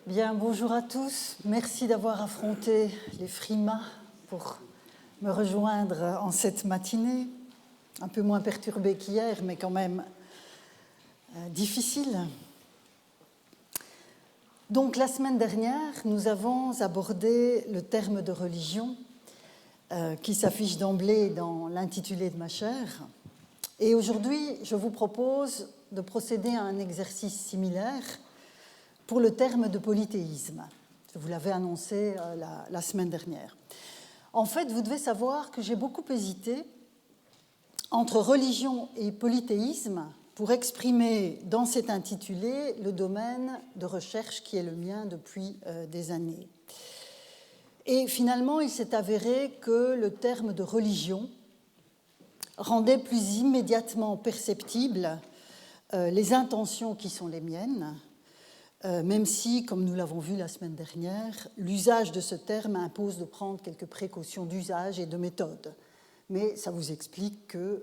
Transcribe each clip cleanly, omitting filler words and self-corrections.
Bien, bonjour à tous. Merci d'avoir affronté les frimas pour me rejoindre en cette matinée, un peu moins perturbée qu'hier, mais quand même difficile. Donc, la semaine dernière, nous avons abordé le terme de religion qui s'affiche d'emblée dans l'intitulé de ma chaire. Et aujourd'hui, je vous propose de procéder à un exercice similaire pour le terme de polythéisme. Je vous l'avais annoncé la semaine dernière. En fait, vous devez savoir que j'ai beaucoup hésité entre religion et polythéisme pour exprimer dans cet intitulé le domaine de recherche qui est le mien depuis des années. Et finalement, il s'est avéré que le terme de religion rendait plus immédiatement perceptibles les intentions qui sont les miennes, même si, comme nous l'avons vu la semaine dernière, l'usage de ce terme impose de prendre quelques précautions d'usage et de méthode. Mais ça vous explique que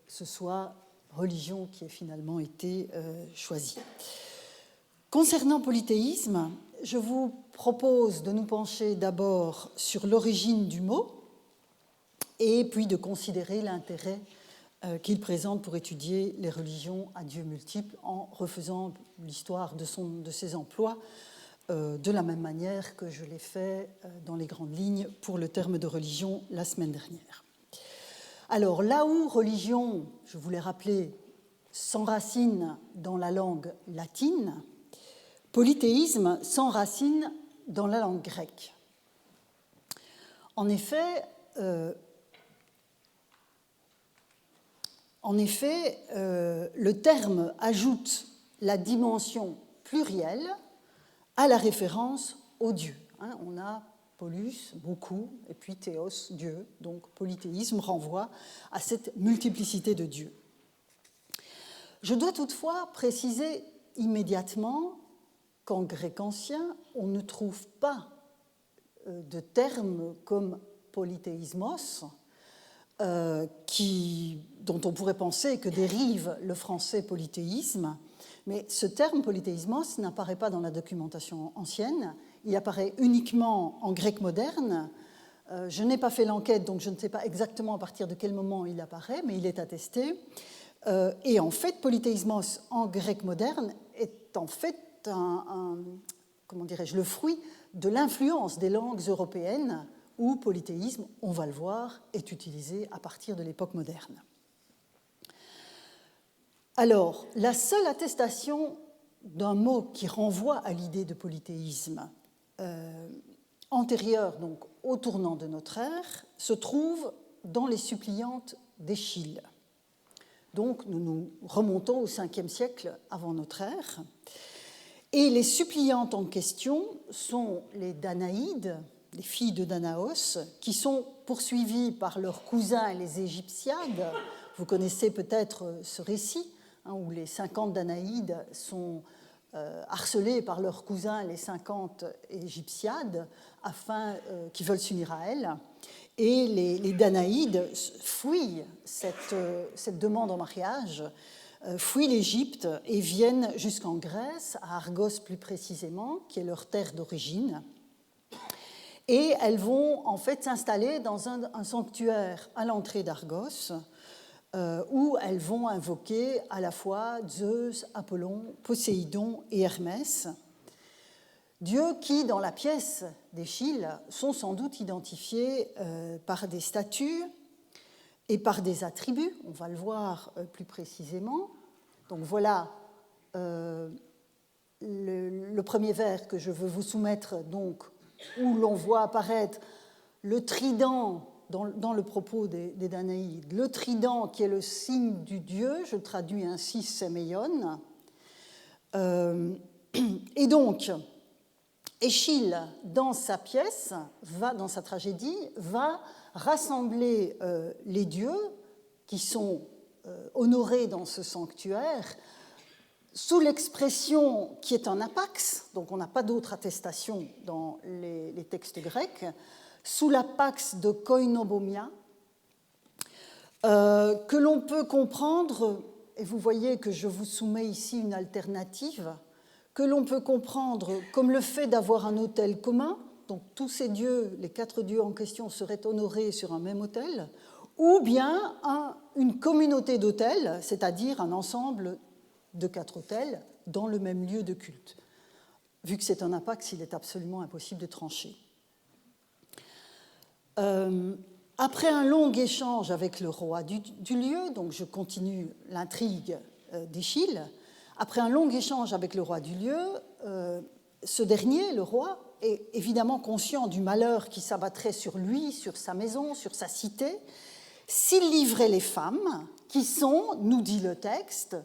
ce soit religion qui ait finalement été choisie. Concernant polythéisme, je vous propose de nous pencher d'abord sur l'origine du mot et puis de considérer l'intérêt qu'il présente pour étudier les religions à Dieu multiples en refaisant l'histoire de ses emplois de la même manière que je l'ai fait dans les grandes lignes pour le terme de religion la semaine dernière. Alors là où religion, je vous l'ai rappelé, s'enracine dans la langue latine, polythéisme s'enracine dans la langue grecque. En effet, le terme ajoute la dimension plurielle à la référence au Dieu. On a polus, beaucoup, et puis théos, Dieu. Donc polythéisme renvoie à cette multiplicité de dieux. Je dois toutefois préciser immédiatement qu'en grec ancien, on ne trouve pas de terme comme polythéismos, dont on pourrait penser que dérive le français polythéisme, mais ce terme polythéismos n'apparaît pas dans la documentation ancienne, il apparaît uniquement en grec moderne. Je n'ai pas fait l'enquête, donc je ne sais pas exactement à partir de quel moment il apparaît, mais il est attesté. Et en fait, polythéismos en grec moderne est en fait le fruit de l'influence des langues européennes où polythéisme, on va le voir, est utilisé à partir de l'époque moderne. Alors, la seule attestation d'un mot qui renvoie à l'idée de polythéisme antérieure donc, au tournant de notre ère se trouve dans les suppliantes d'Échille. Donc, nous nous remontons au 5e siècle avant notre ère. Et les suppliantes en question sont les Danaïdes, les filles de Danaos, qui sont poursuivies par leurs cousins les Égyptiades. Vous connaissez peut-être ce récit, où les 50 Danaïdes sont harcelées par leurs cousins les 50 Égyptiades, qui veulent s'unir à elles. Et les Danaïdes fuient cette demande en mariage, fuient l'Égypte et viennent jusqu'en Grèce, à Argos plus précisément, qui est leur terre d'origine. Et elles vont en fait s'installer dans un sanctuaire à l'entrée d'Argos, où elles vont invoquer à la fois Zeus, Apollon, Poséidon et Hermès, dieux qui, dans la pièce d'Échille, sont sans doute identifiés par des statues et par des attributs. On va le voir plus précisément. Donc voilà le premier vers que je veux vous soumettre, donc, où l'on voit apparaître le trident dans le propos des Danaïdes, le trident qui est le signe du dieu, je traduis ainsi Séméion. Et donc, Échille, dans sa pièce, dans sa tragédie, va rassembler les dieux qui sont honorés dans ce sanctuaire sous l'expression qui est en apax, donc on n'a pas d'autre attestation dans les textes grecs, sous l'apax de koinobomia, que l'on peut comprendre, et vous voyez que je vous soumets ici une alternative, que l'on peut comprendre comme le fait d'avoir un autel commun, donc tous ces dieux, les 4 dieux en question, seraient honorés sur un même autel, ou bien une communauté d'autels, c'est-à-dire un ensemble de 4 autels dans le même lieu de culte. Vu que c'est un impact, il est absolument impossible de trancher. Après un long échange avec le roi du lieu, donc je continue l'intrigue d'Échille, après un long échange avec le roi du lieu, ce dernier, le roi, est évidemment conscient du malheur qui s'abattrait sur lui, sur sa maison, sur sa cité, s'il livrait les femmes qui sont, nous dit le texte,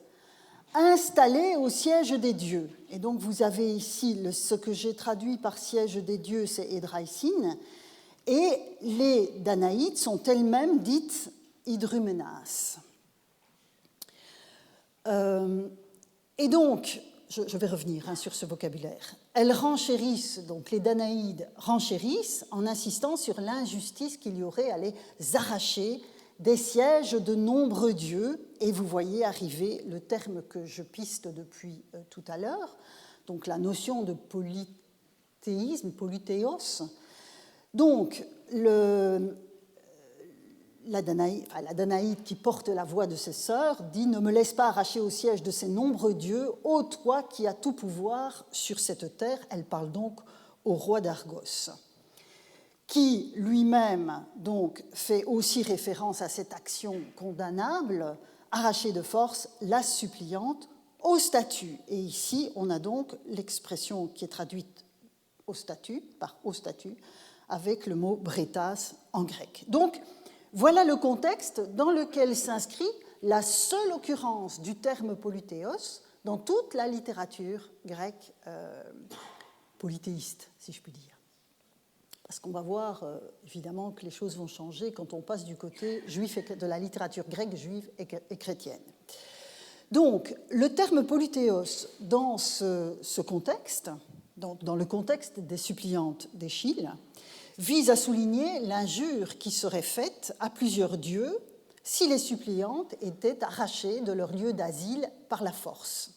installées au siège des dieux. Et donc vous avez ici ce que j'ai traduit par siège des dieux, c'est Édraïcine, et les Danaïdes sont elles-mêmes dites Hydruménas. Et donc, je vais revenir sur ce vocabulaire. Elles renchérissent, donc les Danaïdes renchérissent en insistant sur l'injustice qu'il y aurait à les arracher des sièges de nombreux dieux, et vous voyez arriver le terme que je piste depuis tout à l'heure, donc la notion de polythéisme, polythéos. Donc, la Danaïde qui porte la voix de ses sœurs dit « Ne me laisse pas arracher au siège de ces nombreux dieux, ô toi qui as tout pouvoir sur cette terre. » Elle parle donc au roi d'Argos, qui lui-même donc fait aussi référence à cette action condamnable, arracher de force la suppliante au statut. Et ici, on a donc l'expression qui est traduite au statut, par au statut, avec le mot bretas en grec. Donc, voilà le contexte dans lequel s'inscrit la seule occurrence du terme polythéos dans toute la littérature grecque polythéiste, si je puis dire. Parce qu'on va voir évidemment que les choses vont changer quand on passe du côté juif de la littérature grecque, juive et chrétienne. Donc, le terme polythéos dans ce contexte, dans le contexte des suppliantes d'Échille, vise à souligner l'injure qui serait faite à plusieurs dieux si les suppliantes étaient arrachées de leur lieu d'asile par la force.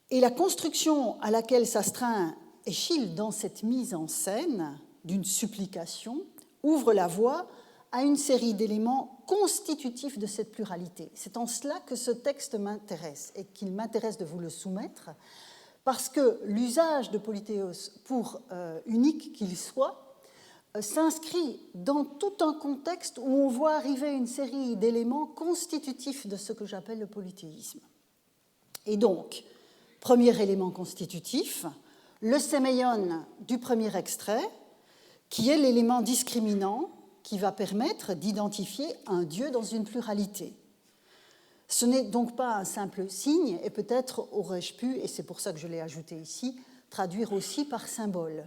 Et la construction à laquelle s'astreint Échille dans cette mise en scène d'une supplication ouvre la voie à une série d'éléments constitutifs de cette pluralité. C'est en cela que ce texte m'intéresse et qu'il m'intéresse de vous le soumettre, parce que l'usage de polythéos, pour unique qu'il soit, s'inscrit dans tout un contexte où on voit arriver une série d'éléments constitutifs de ce que j'appelle le polythéisme. Et donc, premier élément constitutif, le séméion du premier extrait, qui est l'élément discriminant qui va permettre d'identifier un Dieu dans une pluralité. Ce n'est donc pas un simple signe, et peut-être aurais-je pu, et c'est pour ça que je l'ai ajouté ici, traduire aussi par symbole.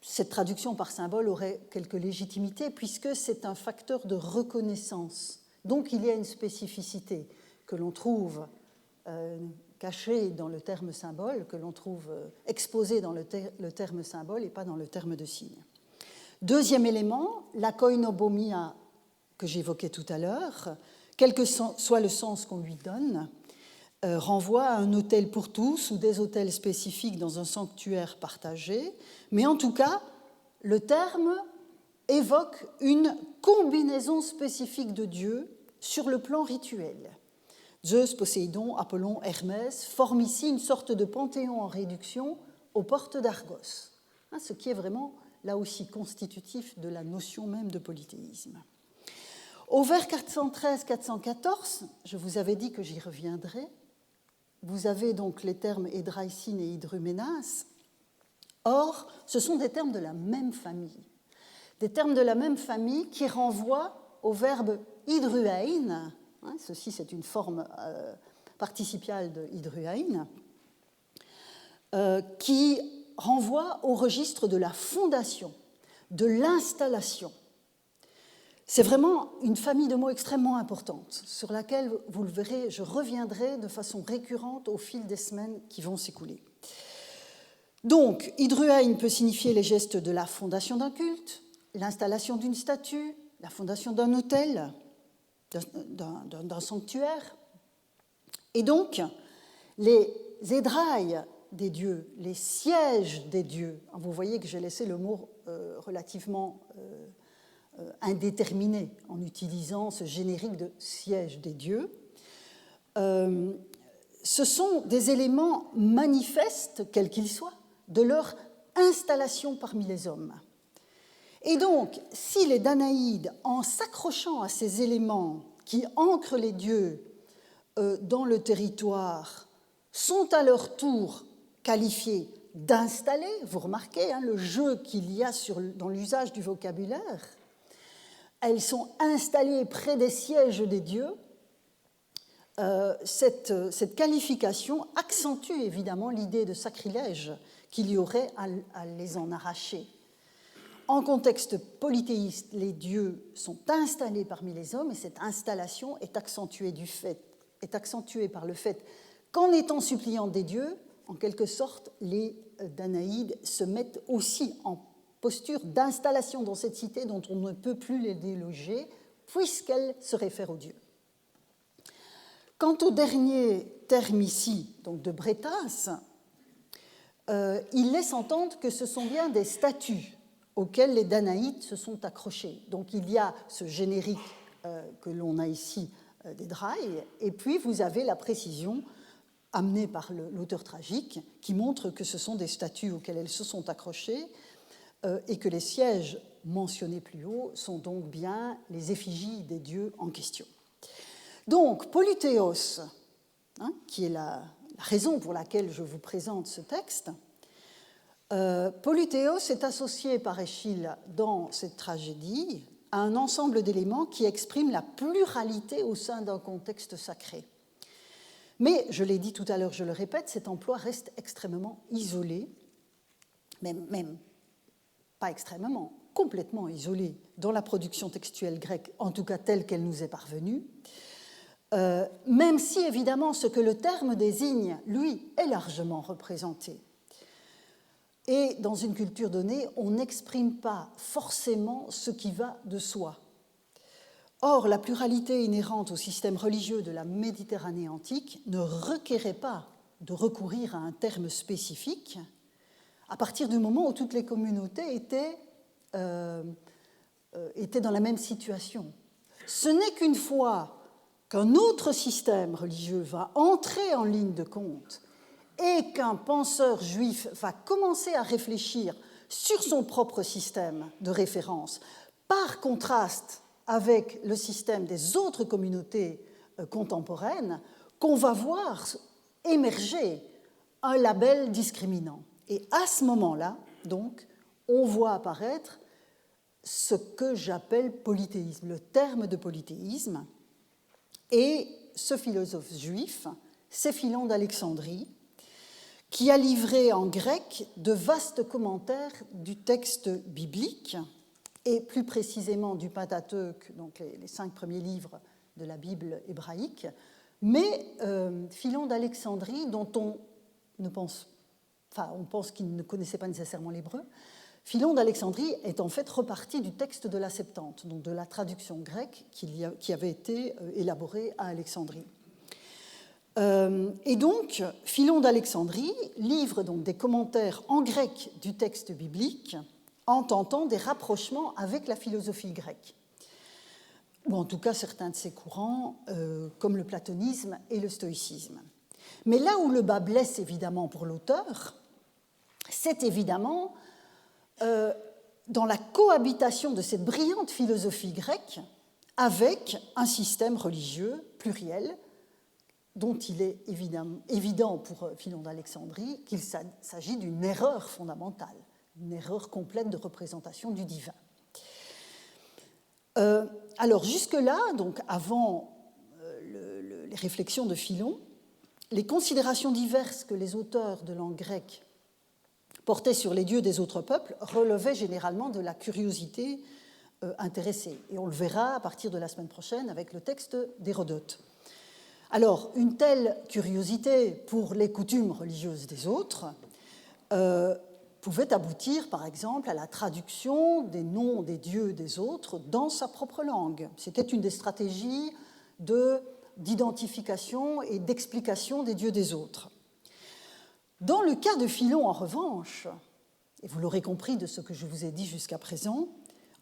Cette traduction par symbole aurait quelque légitimité puisque c'est un facteur de reconnaissance. Donc il y a une spécificité que l'on trouve cachée dans le terme symbole, que l'on trouve exposée dans le terme symbole et pas dans le terme de signe. Deuxième élément, la koinobomia que j'évoquais tout à l'heure, quel que soit le sens qu'on lui donne, renvoie à un autel pour tous ou des autels spécifiques dans un sanctuaire partagé, mais en tout cas, le terme évoque une combinaison spécifique de dieux sur le plan rituel. Zeus, Poséidon, Apollon, Hermès forment ici une sorte de panthéon en réduction aux portes d'Argos, ce qui est vraiment là aussi constitutif de la notion même de polythéisme. Au vers 413-414, je vous avais dit que j'y reviendrai, vous avez donc les termes Édraïcine et Hydruménas. Or, ce sont des termes de la même famille. Des termes de la même famille qui renvoient au verbe hydruein. Ceci, c'est une forme participiale de hydruein, qui renvoie au registre de la fondation, de l'installation. C'est vraiment une famille de mots extrêmement importante, sur laquelle, vous le verrez, je reviendrai de façon récurrente au fil des semaines qui vont s'écouler. Donc, hydruein peut signifier les gestes de la fondation d'un culte, l'installation d'une statue, la fondation d'un autel, d'un sanctuaire. Et donc, Les édrailles des dieux, les sièges des dieux. Vous voyez que j'ai laissé le mot relativement indéterminé en utilisant ce générique de siège des dieux. Ce sont des éléments manifestes, quels qu'ils soient, de leur installation parmi les hommes. Et donc, si les Danaïdes, en s'accrochant à ces éléments qui ancrent les dieux dans le territoire, sont à leur tour qualifiés d'installer, vous remarquez le jeu qu'il y a dans l'usage du vocabulaire, elles sont installées près des sièges des dieux. Cette qualification accentue évidemment l'idée de sacrilège qu'il y aurait à les en arracher. En contexte polythéiste, les dieux sont installés parmi les hommes et cette installation est accentuée par le fait qu'en étant suppliantes des dieux, en quelque sorte, les Danaïdes se mettent aussi en posture d'installation dans cette cité dont on ne peut plus les déloger puisqu'elle se réfère aux dieux. Quant au dernier terme ici, donc de Brétas, il laisse entendre que ce sont bien des statues auxquelles les Danaïdes se sont accrochés. Donc il y a ce générique que l'on a ici des Drailles, et puis vous avez la précision amenée par l'auteur tragique qui montre que ce sont des statues auxquelles elles se sont accrochées et que les sièges mentionnés plus haut sont donc bien les effigies des dieux en question. Donc, Polythéos, qui est la raison pour laquelle je vous présente ce texte, Polythéos est associé par Échille dans cette tragédie à un ensemble d'éléments qui expriment la pluralité au sein d'un contexte sacré. Mais, je l'ai dit tout à l'heure, je le répète, cet emploi reste extrêmement isolé, même pas extrêmement, complètement isolé dans la production textuelle grecque, en tout cas telle qu'elle nous est parvenue, même si évidemment ce que le terme désigne, lui, est largement représenté. Et dans une culture donnée, on n'exprime pas forcément ce qui va de soi. Or, la pluralité inhérente au système religieux de la Méditerranée antique ne requérait pas de recourir à un terme spécifique à partir du moment où toutes les communautés étaient dans la même situation. Ce n'est qu'une fois qu'un autre système religieux va entrer en ligne de compte et qu'un penseur juif va commencer à réfléchir sur son propre système de référence, par contraste avec le système des autres communautés contemporaines, qu'on va voir émerger un label discriminant. Et à ce moment-là, donc, on voit apparaître ce que j'appelle polythéisme, le terme de polythéisme. Et ce philosophe juif, c'est Philon d'Alexandrie, qui a livré en grec de vastes commentaires du texte biblique, et plus précisément du Pentateuque, donc les 5 premiers livres de la Bible hébraïque, mais Philon d'Alexandrie, dont on pense qu'il ne connaissait pas nécessairement l'hébreu, Philon d'Alexandrie est en fait reparti du texte de la Septante, donc de la traduction grecque qui avait été élaborée à Alexandrie. Et donc, Philon d'Alexandrie livre donc des commentaires en grec du texte biblique en tentant des rapprochements avec la philosophie grecque, ou en tout cas certains de ses courants, comme le platonisme et le stoïcisme. Mais là où le bas blesse évidemment pour l'auteur, c'est évidemment dans la cohabitation de cette brillante philosophie grecque avec un système religieux pluriel dont il est évident pour Philon d'Alexandrie qu'il s'agit d'une erreur fondamentale, une erreur complète de représentation du divin. Alors jusque-là, donc avant les réflexions de Philon, les considérations diverses que les auteurs de langue grecque portaient sur les dieux des autres peuples relevaient généralement de la curiosité intéressée. Et on le verra à partir de la semaine prochaine avec le texte d'Hérodote. Alors, une telle curiosité pour les coutumes religieuses des autres pouvait aboutir, par exemple, à la traduction des noms des dieux des autres dans sa propre langue. C'était une des stratégies de d'identification et d'explication des dieux des autres. Dans le cas de Philon, en revanche, et vous l'aurez compris de ce que je vous ai dit jusqu'à présent,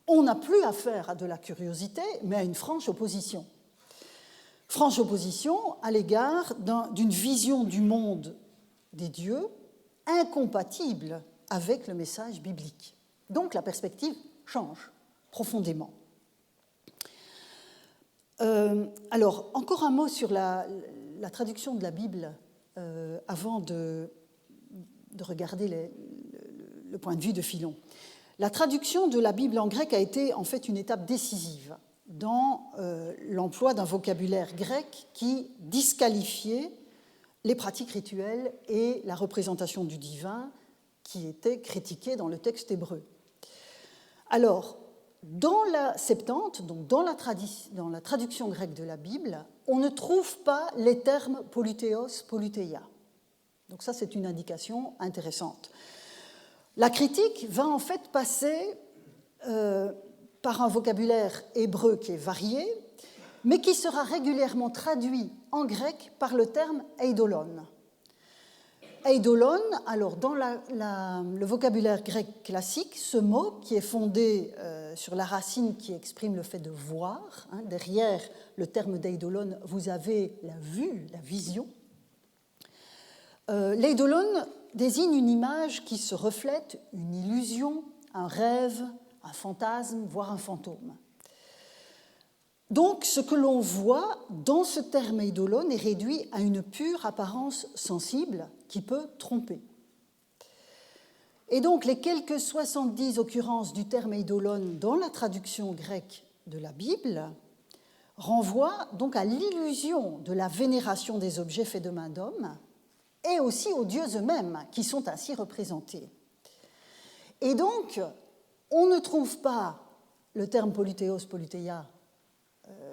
on n'a plus affaire à de la curiosité, mais à une franche opposition. Franche opposition à l'égard d'une vision du monde des dieux incompatible avec le message biblique. Donc la perspective change profondément. Alors, encore un mot sur la traduction de la Bible avant de regarder le point de vue de Philon. La traduction de la Bible en grec a été en fait une étape décisive dans l'emploi d'un vocabulaire grec qui disqualifiait les pratiques rituelles et la représentation du divin qui étaient critiquées dans le texte hébreu. Alors, dans la Septante, donc dans la traduction grecque de la Bible, on ne trouve pas les termes polythéos, polythéia. Donc ça, c'est une indication intéressante. La critique va en fait passer par un vocabulaire hébreu qui est varié, mais qui sera régulièrement traduit en grec par le terme eidolon. Eidolon, alors dans le vocabulaire grec classique, ce mot qui est fondé sur la racine qui exprime le fait de voir, derrière le terme d'eidolon, vous avez la vue, la vision. L'eidolon désigne une image qui se reflète, une illusion, un rêve, un fantasme, voire un fantôme. Donc, ce que l'on voit dans ce terme eidolon est réduit à une pure apparence sensible qui peut tromper. Et donc, les quelques 70 occurrences du terme eidolon dans la traduction grecque de la Bible renvoient donc à l'illusion de la vénération des objets faits de main d'homme et aussi aux dieux eux-mêmes qui sont ainsi représentés. Et donc, on ne trouve pas le terme polythéos, polythéia,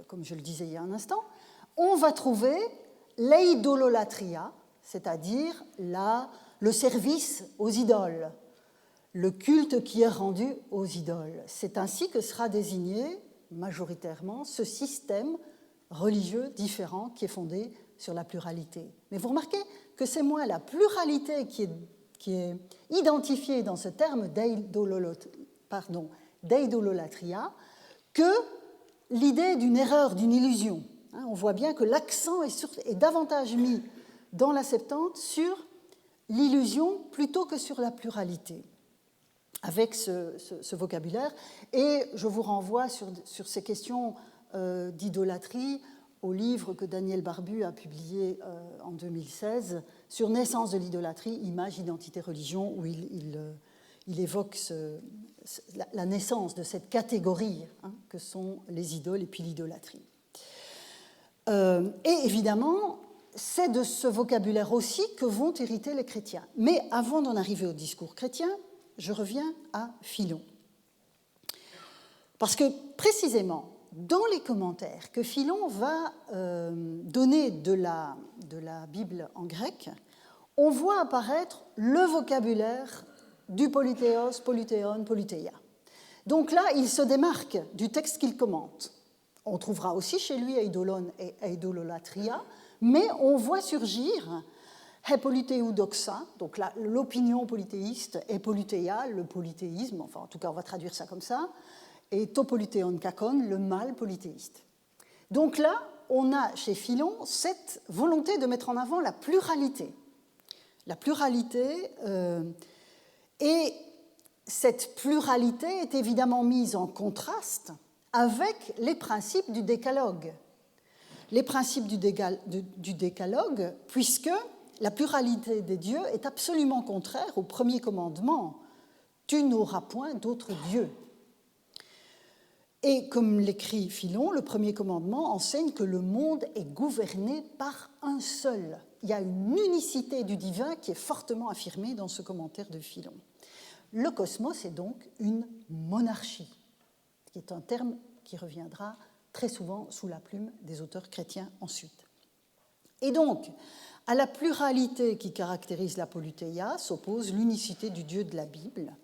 comme je le disais il y a un instant, on va trouver l'eidololatria, c'est-à-dire le service aux idoles, le culte qui est rendu aux idoles. C'est ainsi que sera désigné majoritairement ce système religieux différent qui est fondé sur la pluralité. Mais vous remarquez que c'est moins la pluralité qui est identifiée dans ce terme d'eidololatria que l'idée d'une erreur, d'une illusion. On voit bien que l'accent est davantage mis dans la Septante sur l'illusion plutôt que sur la pluralité, avec ce vocabulaire. Et je vous renvoie sur ces questions d'idolâtrie au livre que Daniel Barbu a publié en 2016 sur Naissance de l'idolâtrie, images, identité, religion, où il évoque la naissance de cette catégorie que sont les idoles et puis l'idolâtrie. Et évidemment, c'est de ce vocabulaire aussi que vont hériter les chrétiens. Mais avant d'en arriver au discours chrétien, je reviens à Philon. Parce que précisément, dans les commentaires que Philon va donner de la Bible en grec, on voit apparaître le vocabulaire du polythéos, polythéon, polythéia. Donc là, il se démarque du texte qu'il commente. On trouvera aussi chez lui eidolon et eidololatria, mais on voit surgir polythéoudoxa, donc l'opinion polythéiste, et polythéia, le polythéisme, enfin en tout cas on va traduire ça comme ça, et to polythéon kakon, le mal polythéiste. Donc là, on a chez Philon cette volonté de mettre en avant la pluralité. La pluralité, et cette pluralité est évidemment mise en contraste avec les principes du décalogue. Les principes du décalogue, puisque la pluralité des dieux est absolument contraire au premier commandement. Tu n'auras point d'autres dieux. Et comme l'écrit Philon, le premier commandement enseigne que le monde est gouverné par un seul. Il y a une unicité du divin qui est fortement affirmée dans ce commentaire de Philon. Le cosmos est donc une monarchie, qui est un terme qui reviendra très souvent sous la plume des auteurs chrétiens ensuite. Et donc, à la pluralité qui caractérise la polythéia s'oppose l'unicité du Dieu de la Bible.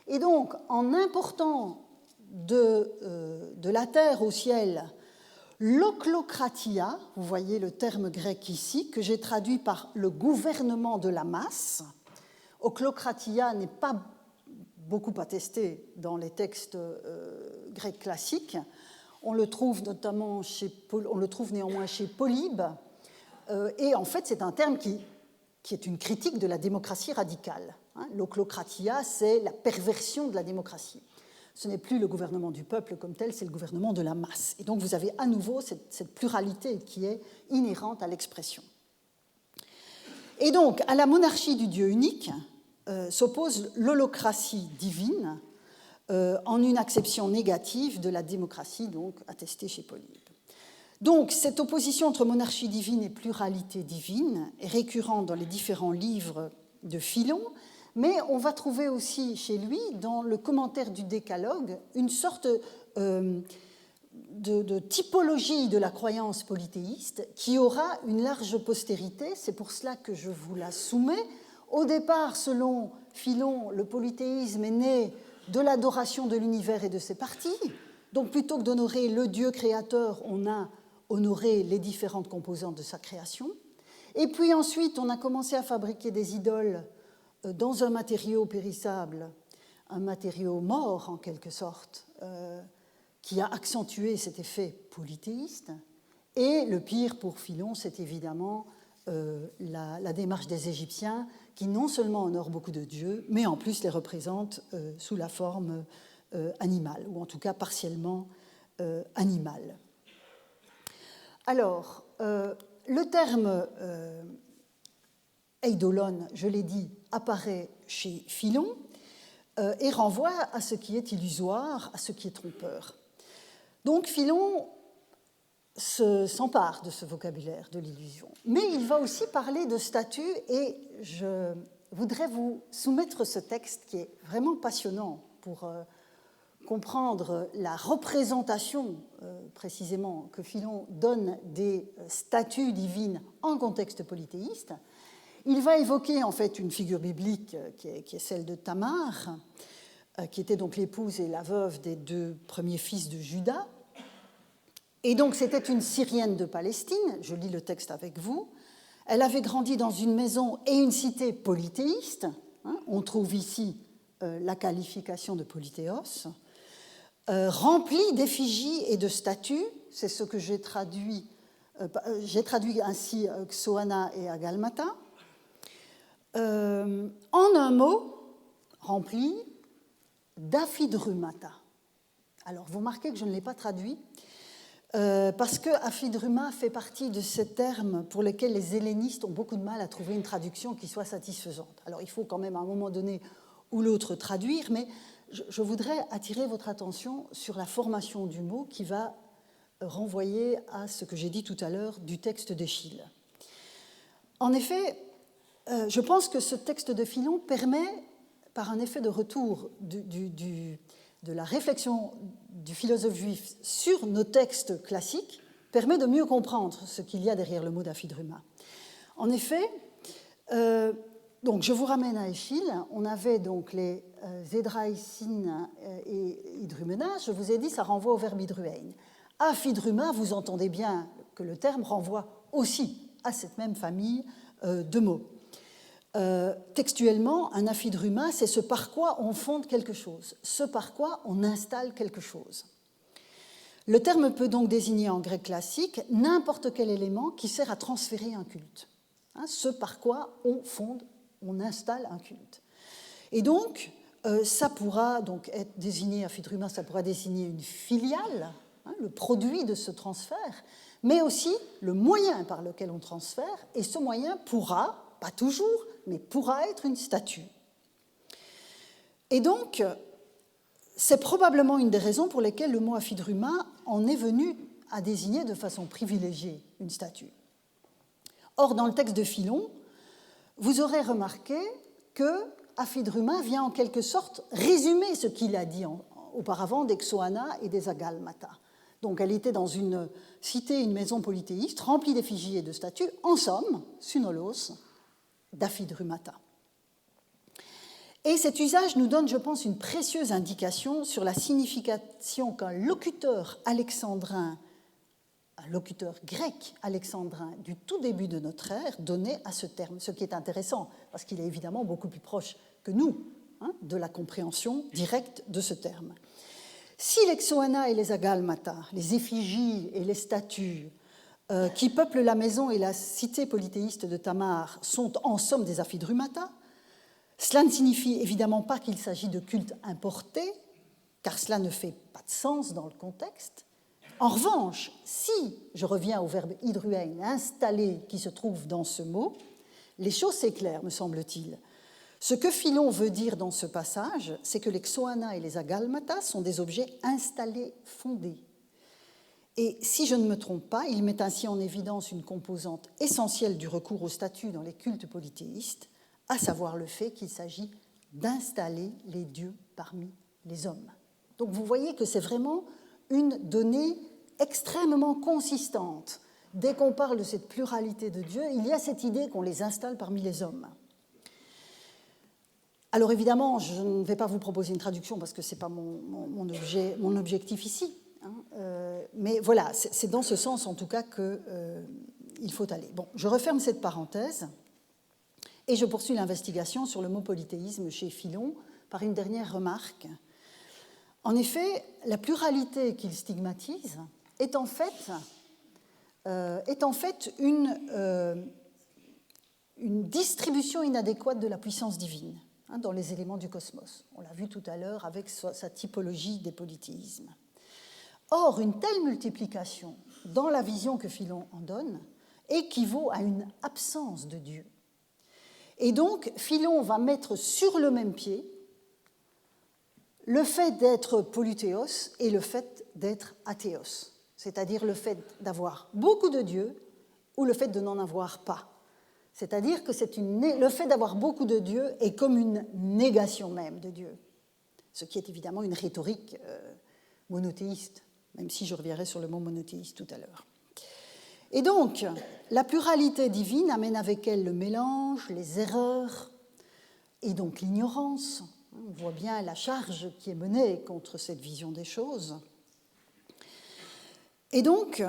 Et donc, en important de la terre au ciel L'oklokratia, vous voyez le terme grec ici, que j'ai traduit par le gouvernement de la masse. Oklokratia n'est pas beaucoup attesté dans les textes grecs classiques. On le trouve néanmoins chez Polybe. Et en fait, c'est un terme qui est une critique de la démocratie radicale. L'oklokratia, c'est la perversion de la démocratie. Ce n'est plus le gouvernement du peuple comme tel, c'est le gouvernement de la masse. Et donc vous avez à nouveau cette pluralité qui est inhérente à l'expression. Et donc, à la monarchie du Dieu unique s'oppose l'holocratie divine en une acception négative de la démocratie, donc attestée chez Polybe. Donc, cette opposition entre monarchie divine et pluralité divine est récurrente dans les différents livres de Philon, mais on va trouver aussi chez lui, dans le commentaire du Décalogue, une sorte de typologie de la croyance polythéiste qui aura une large postérité. C'est pour cela que je vous la soumets. Au départ, selon Philon, le polythéisme est né de l'adoration de l'univers et de ses parties. Donc, plutôt que d'honorer le Dieu créateur, on a honoré les différentes composantes de sa création. Et puis ensuite, on a commencé à fabriquer des idoles dans un matériau périssable, un matériau mort en quelque sorte, qui a accentué cet effet polythéiste. Et le pire pour Philon, c'est évidemment la démarche des Égyptiens, qui non seulement honorent beaucoup de dieux, mais en plus les représentent sous la forme animale, ou en tout cas partiellement animale. Alors, le terme eidolon, je l'ai dit, apparaît chez Philon et renvoie à ce qui est illusoire, à ce qui est trompeur. Donc Philon s'empare de ce vocabulaire de l'illusion. Mais il va aussi parler de statut, et je voudrais vous soumettre ce texte qui est vraiment passionnant pour comprendre la représentation précisément que Philon donne des statues divines en contexte polythéiste. Il va évoquer en fait une figure biblique qui est celle de Tamar, qui était donc l'épouse et la veuve des deux premiers fils de Juda. Et donc c'était une Syrienne de Palestine, je lis le texte avec vous. Elle avait grandi dans une maison et une cité polythéiste. On trouve ici la qualification de polythéos, remplie d'effigies et de statues. C'est ce que j'ai traduit ainsi Xoana et Agalmata. En un mot, rempli d'aphidrumata. Alors, vous remarquez que je ne l'ai pas traduit, parce que aphidruma fait partie de ces termes pour lesquels les hellénistes ont beaucoup de mal à trouver une traduction qui soit satisfaisante. Alors, il faut quand même à un moment donné ou l'autre traduire, mais je voudrais attirer votre attention sur la formation du mot qui va renvoyer à ce que j'ai dit tout à l'heure du texte d'Échille. En effet, je pense que ce texte de Philon permet, par un effet de retour de la réflexion du philosophe juif sur nos textes classiques, permet de mieux comprendre ce qu'il y a derrière le mot d'aphidruma. En effet, donc je vous ramène à Échille. On avait donc les Zédraïcine et Hydrumena. Je vous ai dit, ça renvoie au verbe hydruein. Aphidruma, vous entendez bien que le terme renvoie aussi à cette même famille de mots. Textuellement, un aphidruma, c'est ce par quoi on fonde quelque chose, ce par quoi on installe quelque chose. Le terme peut donc désigner en grec classique n'importe quel élément qui sert à transférer un culte. Ce par quoi on fonde, on installe un culte. Et donc, ça pourra donc être désigné, aphidruma, ça pourra désigner une filiale, le produit de ce transfert, mais aussi le moyen par lequel on transfère, et ce moyen pourra, pas toujours, mais pourra être une statue. Et donc, c'est probablement une des raisons pour lesquelles le mot aphidruma en est venu à désigner de façon privilégiée une statue. Or, dans le texte de Philon, vous aurez remarqué que aphidruma vient en quelque sorte résumer ce qu'il a dit auparavant des Xoana et des Agalmata. Donc, elle était dans une cité, une maison polythéiste, remplie d'effigies et de statues, en somme, sunolos, d'aphidrumata. Et cet usage nous donne, je pense, une précieuse indication sur la signification qu'un locuteur alexandrin un locuteur grec alexandrin du tout début de notre ère, donnait à ce terme, ce qui est intéressant, parce qu'il est évidemment beaucoup plus proche que nous de la compréhension directe de ce terme. Si les xoana et les agalmata, les effigies et les statues qui peuplent la maison et la cité polythéiste de Tamar sont en somme des aphidrumata, cela ne signifie évidemment pas qu'il s'agit de cultes importés, car cela ne fait pas de sens dans le contexte. En revanche, si je reviens au verbe hydruein, installer, qui se trouve dans ce mot, les choses s'éclairent, me semble-t-il. Ce que Philon veut dire dans ce passage, c'est que les xoana et les agalmata sont des objets installés, fondés. Et si je ne me trompe pas, il met ainsi en évidence une composante essentielle du recours au statut dans les cultes polythéistes, à savoir le fait qu'il s'agit d'installer les dieux parmi les hommes. Donc vous voyez que c'est vraiment une donnée extrêmement consistante. Dès qu'on parle de cette pluralité de dieux, il y a cette idée qu'on les installe parmi les hommes. Alors évidemment, je ne vais pas vous proposer une traduction parce que ce n'est pas mon objectif ici. Mais voilà, c'est dans ce sens en tout cas qu'il faut aller. Bon, je referme cette parenthèse et je poursuis l'investigation sur le mot polythéisme chez Philon par une dernière remarque. En effet, la pluralité qu'il stigmatise est en fait une distribution inadéquate de la puissance divine dans les éléments du cosmos. On l'a vu tout à l'heure avec sa typologie des polythéismes. Or, une telle multiplication, dans la vision que Philon en donne, équivaut à une absence de Dieu. Et donc, Philon va mettre sur le même pied le fait d'être polythéos et le fait d'être athéos, c'est-à-dire le fait d'avoir beaucoup de dieux ou le fait de n'en avoir pas. C'est-à-dire que le fait d'avoir beaucoup de dieux est comme une négation même de Dieu, ce qui est évidemment une rhétorique monothéiste, même si je reviendrai sur le mot monothéiste tout à l'heure. Et donc, la pluralité divine amène avec elle le mélange, les erreurs et donc l'ignorance. On voit bien la charge qui est menée contre cette vision des choses. Et donc,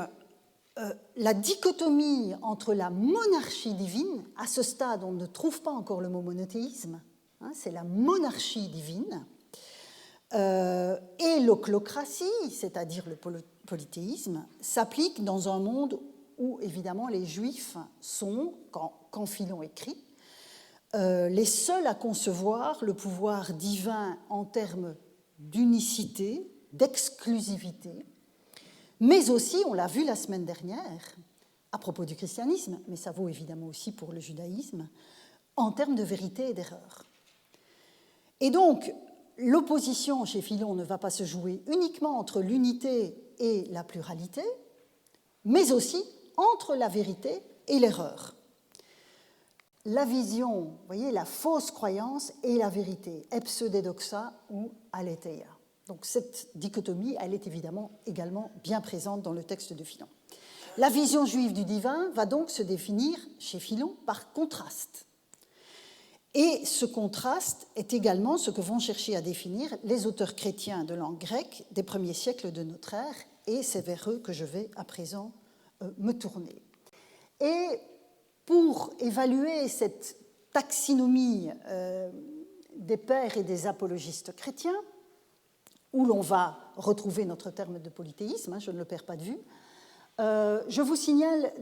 la dichotomie entre la monarchie divine, à ce stade on ne trouve pas encore le mot monothéisme, c'est la monarchie divine, et l'ochlocratie, c'est-à-dire le polythéisme, s'applique dans un monde où évidemment les Juifs sont, quand Philon écrit, les seuls à concevoir le pouvoir divin en termes d'unicité, d'exclusivité, mais aussi, on l'a vu la semaine dernière, à propos du christianisme, mais ça vaut évidemment aussi pour le judaïsme, en termes de vérité et d'erreur. Et donc, l'opposition chez Philon ne va pas se jouer uniquement entre l'unité et la pluralité, mais aussi entre la vérité et l'erreur. La vision, vous voyez, la fausse croyance et la vérité, epseudedoxa ou aletheia. Donc cette dichotomie, elle est évidemment également bien présente dans le texte de Philon. La vision juive du divin va donc se définir chez Philon par contraste. Et ce contraste est également ce que vont chercher à définir les auteurs chrétiens de langue grecque des premiers siècles de notre ère, et c'est vers eux que je vais à présent me tourner. Et pour évaluer cette taxinomie des pères et des apologistes chrétiens, où l'on va retrouver notre terme de polythéisme, je ne le perds pas de vue, je vous signale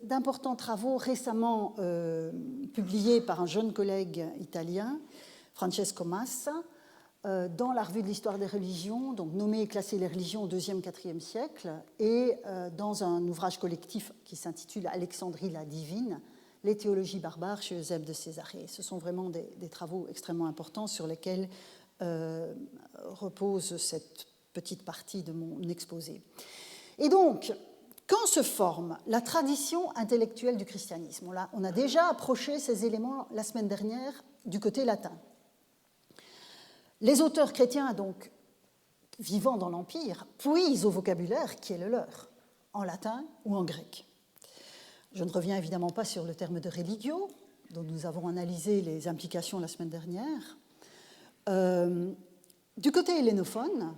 d'importants travaux récemment publiés par un jeune collègue italien, Francesco Massa, dans la revue de l'histoire des religions, donc nommé et classé les religions au IIe, IVe siècle, et dans un ouvrage collectif qui s'intitule Alexandrie la divine, les théologies barbares chez Eusèbe de Césarée. Ce sont vraiment des travaux extrêmement importants sur lesquels repose cette petite partie de mon exposé. Et donc, quand se forme la tradition intellectuelle du christianisme, on a déjà approché ces éléments la semaine dernière du côté latin. Les auteurs chrétiens, donc, vivant dans l'Empire, puisent au vocabulaire qui est le leur, en latin ou en grec. Je ne reviens évidemment pas sur le terme de religio, dont nous avons analysé les implications la semaine dernière. Du côté hellénophone,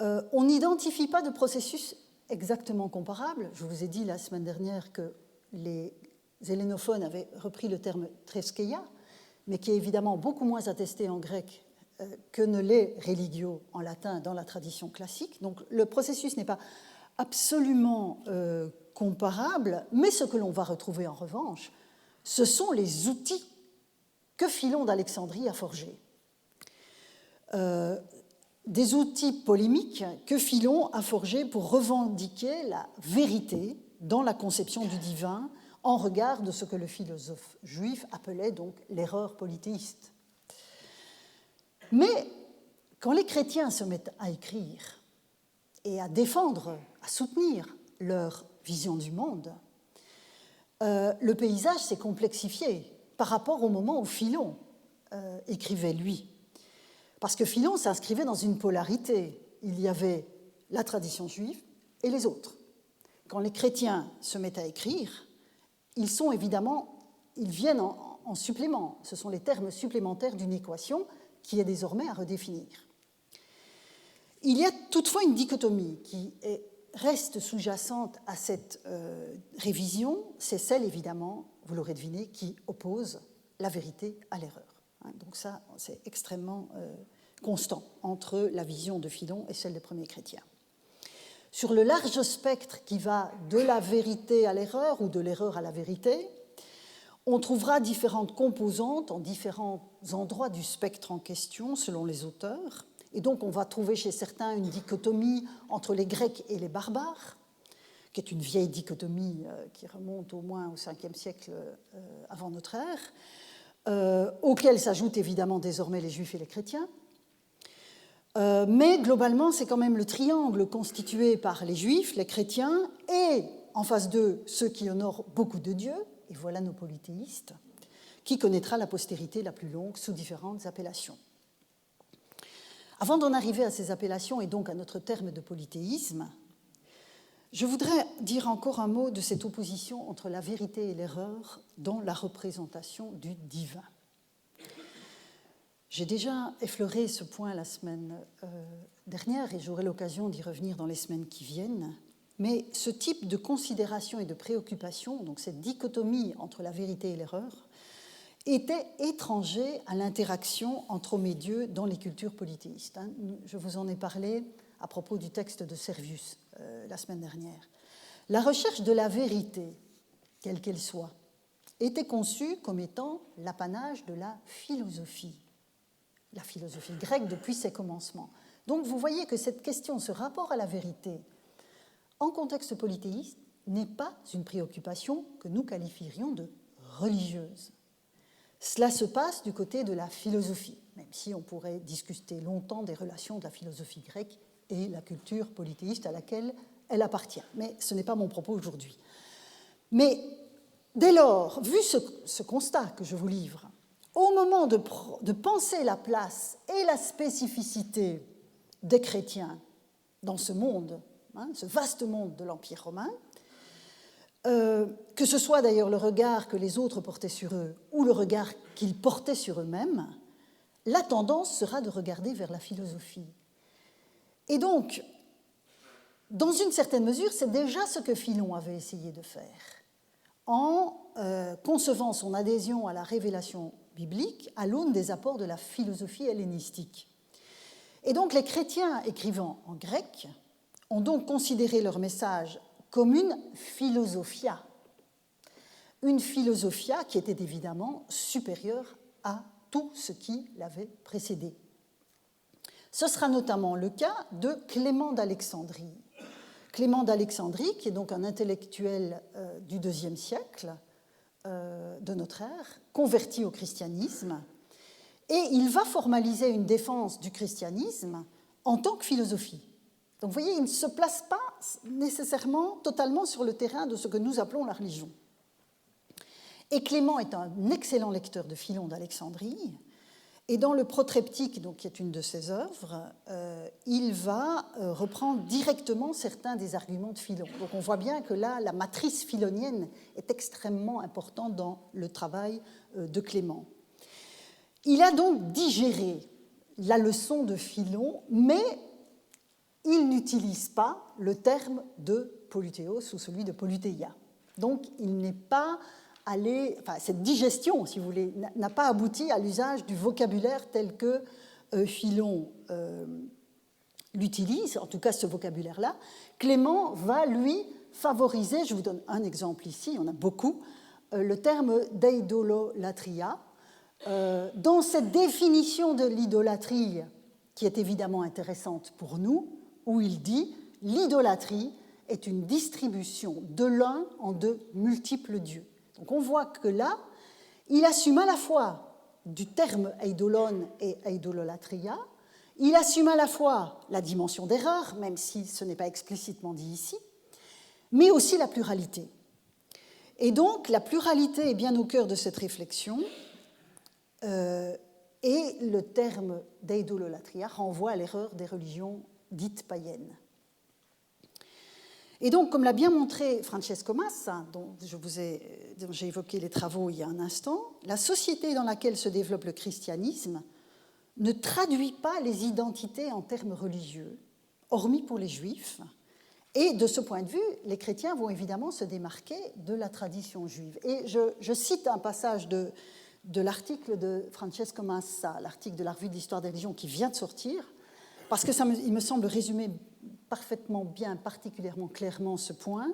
on n'identifie pas de processus exactement comparable. Je vous ai dit la semaine dernière que les hellénophones avaient repris le terme treskeia, mais qui est évidemment beaucoup moins attesté en grec que ne l'est religio en latin dans la tradition classique. Donc le processus n'est pas absolument comparable, mais ce que l'on va retrouver en revanche, ce sont les outils que Philon d'Alexandrie a forgés. Des outils polémiques que Philon a forgés pour revendiquer la vérité dans la conception du divin en regard de ce que le philosophe juif appelait donc l'erreur polythéiste. Mais quand les chrétiens se mettent à écrire et à défendre, à soutenir leur vision du monde, le paysage s'est complexifié par rapport au moment où Philon écrivait, lui. Parce que Philon s'inscrivait dans une polarité. Il y avait la tradition juive et les autres. Quand les chrétiens se mettent à écrire, ils viennent en supplément. Ce sont les termes supplémentaires d'une équation qui est désormais à redéfinir. Il y a toutefois une dichotomie qui reste sous-jacente à cette révision, c'est celle, évidemment, vous l'aurez deviné, qui oppose la vérité à l'erreur. Donc ça, c'est extrêmement constant entre la vision de Philon et celle des premiers chrétiens. Sur le large spectre qui va de la vérité à l'erreur ou de l'erreur à la vérité, on trouvera différentes composantes en différents endroits du spectre en question selon les auteurs. Et donc on va trouver chez certains une dichotomie entre les Grecs et les barbares, qui est une vieille dichotomie qui remonte au moins au 5e siècle avant notre ère, auquel s'ajoutent évidemment désormais les Juifs et les chrétiens. Mais globalement, c'est quand même le triangle constitué par les Juifs, les chrétiens, et en face d'eux, ceux qui honorent beaucoup de dieux, et voilà nos polythéistes, qui connaîtra la postérité la plus longue sous différentes appellations. Avant d'en arriver à ces appellations et donc à notre terme de polythéisme, je voudrais dire encore un mot de cette opposition entre la vérité et l'erreur dans la représentation du divin. J'ai déjà effleuré ce point la semaine dernière et j'aurai l'occasion d'y revenir dans les semaines qui viennent, mais ce type de considération et de préoccupation, donc cette dichotomie entre la vérité et l'erreur, était étranger à l'interaction entre hommes et dieux dans les cultures polythéistes. Je vous en ai parlé à propos du texte de Servius la semaine dernière. La recherche de la vérité, quelle qu'elle soit, était conçue comme étant l'apanage de la philosophie grecque depuis ses commencements. Donc vous voyez que cette question, ce rapport à la vérité, en contexte polythéiste, n'est pas une préoccupation que nous qualifierions de religieuse. Cela se passe du côté de la philosophie, même si on pourrait discuter longtemps des relations de la philosophie grecque et la culture polythéiste à laquelle elle appartient. Mais ce n'est pas mon propos aujourd'hui. Mais dès lors, vu ce constat que je vous livre, au moment de penser la place et la spécificité des chrétiens dans ce monde, ce vaste monde de l'Empire romain, que ce soit d'ailleurs le regard que les autres portaient sur eux ou le regard qu'ils portaient sur eux-mêmes, la tendance sera de regarder vers la philosophie. Et donc, dans une certaine mesure, c'est déjà ce que Philon avait essayé de faire en concevant son adhésion à la révélation biblique à l'aune des apports de la philosophie hellénistique. Et donc les chrétiens écrivant en grec ont donc considéré leur message comme une philosophia qui était évidemment supérieure à tout ce qui l'avait précédé. Ce sera notamment le cas de Clément d'Alexandrie. Clément d'Alexandrie, qui est donc un intellectuel du IIe siècle de notre ère, converti au christianisme, et il va formaliser une défense du christianisme en tant que philosophie. Donc vous voyez, il ne se place pas nécessairement totalement sur le terrain de ce que nous appelons la religion. Et Clément est un excellent lecteur de Philon d'Alexandrie, et dans le Protreptique, donc, qui est une de ses œuvres, il va reprendre directement certains des arguments de Philon. Donc on voit bien que là, la matrice philonienne est extrêmement importante dans le travail de Clément. Il a donc digéré la leçon de Philon, mais il n'utilise pas le terme de poluthéos ou celui de poluthéia. Donc, il n'est pas allé, enfin, cette digestion, si vous voulez, n'a pas abouti à l'usage du vocabulaire tel que Philon l'utilise, en tout cas ce vocabulaire-là. Clément va, lui, favoriser, je vous donne un exemple ici, il y en a beaucoup, le terme d'eidololatria. Dans cette définition de l'idolâtrie, qui est évidemment intéressante pour nous, où il dit « l'idolâtrie est une distribution de l'un en de multiples dieux ». Donc on voit que là, il assume à la fois du terme eidolon et eidololatria, il assume à la fois la dimension d'erreur, même si ce n'est pas explicitement dit ici, mais aussi la pluralité. Et donc la pluralité est bien au cœur de cette réflexion, et le terme d'eidololatria renvoie à l'erreur des religions dites païennes. Et donc, comme l'a bien montré Francesco Massa, dont j'ai évoqué les travaux il y a un instant, la société dans laquelle se développe le christianisme ne traduit pas les identités en termes religieux, hormis pour les juifs. Et de ce point de vue, les chrétiens vont évidemment se démarquer de la tradition juive. Et je cite un passage de l'article de Francesco Massa, l'article de la Revue d'Histoire des religions qui vient de sortir, parce que il me semble résumer parfaitement bien, particulièrement clairement ce point.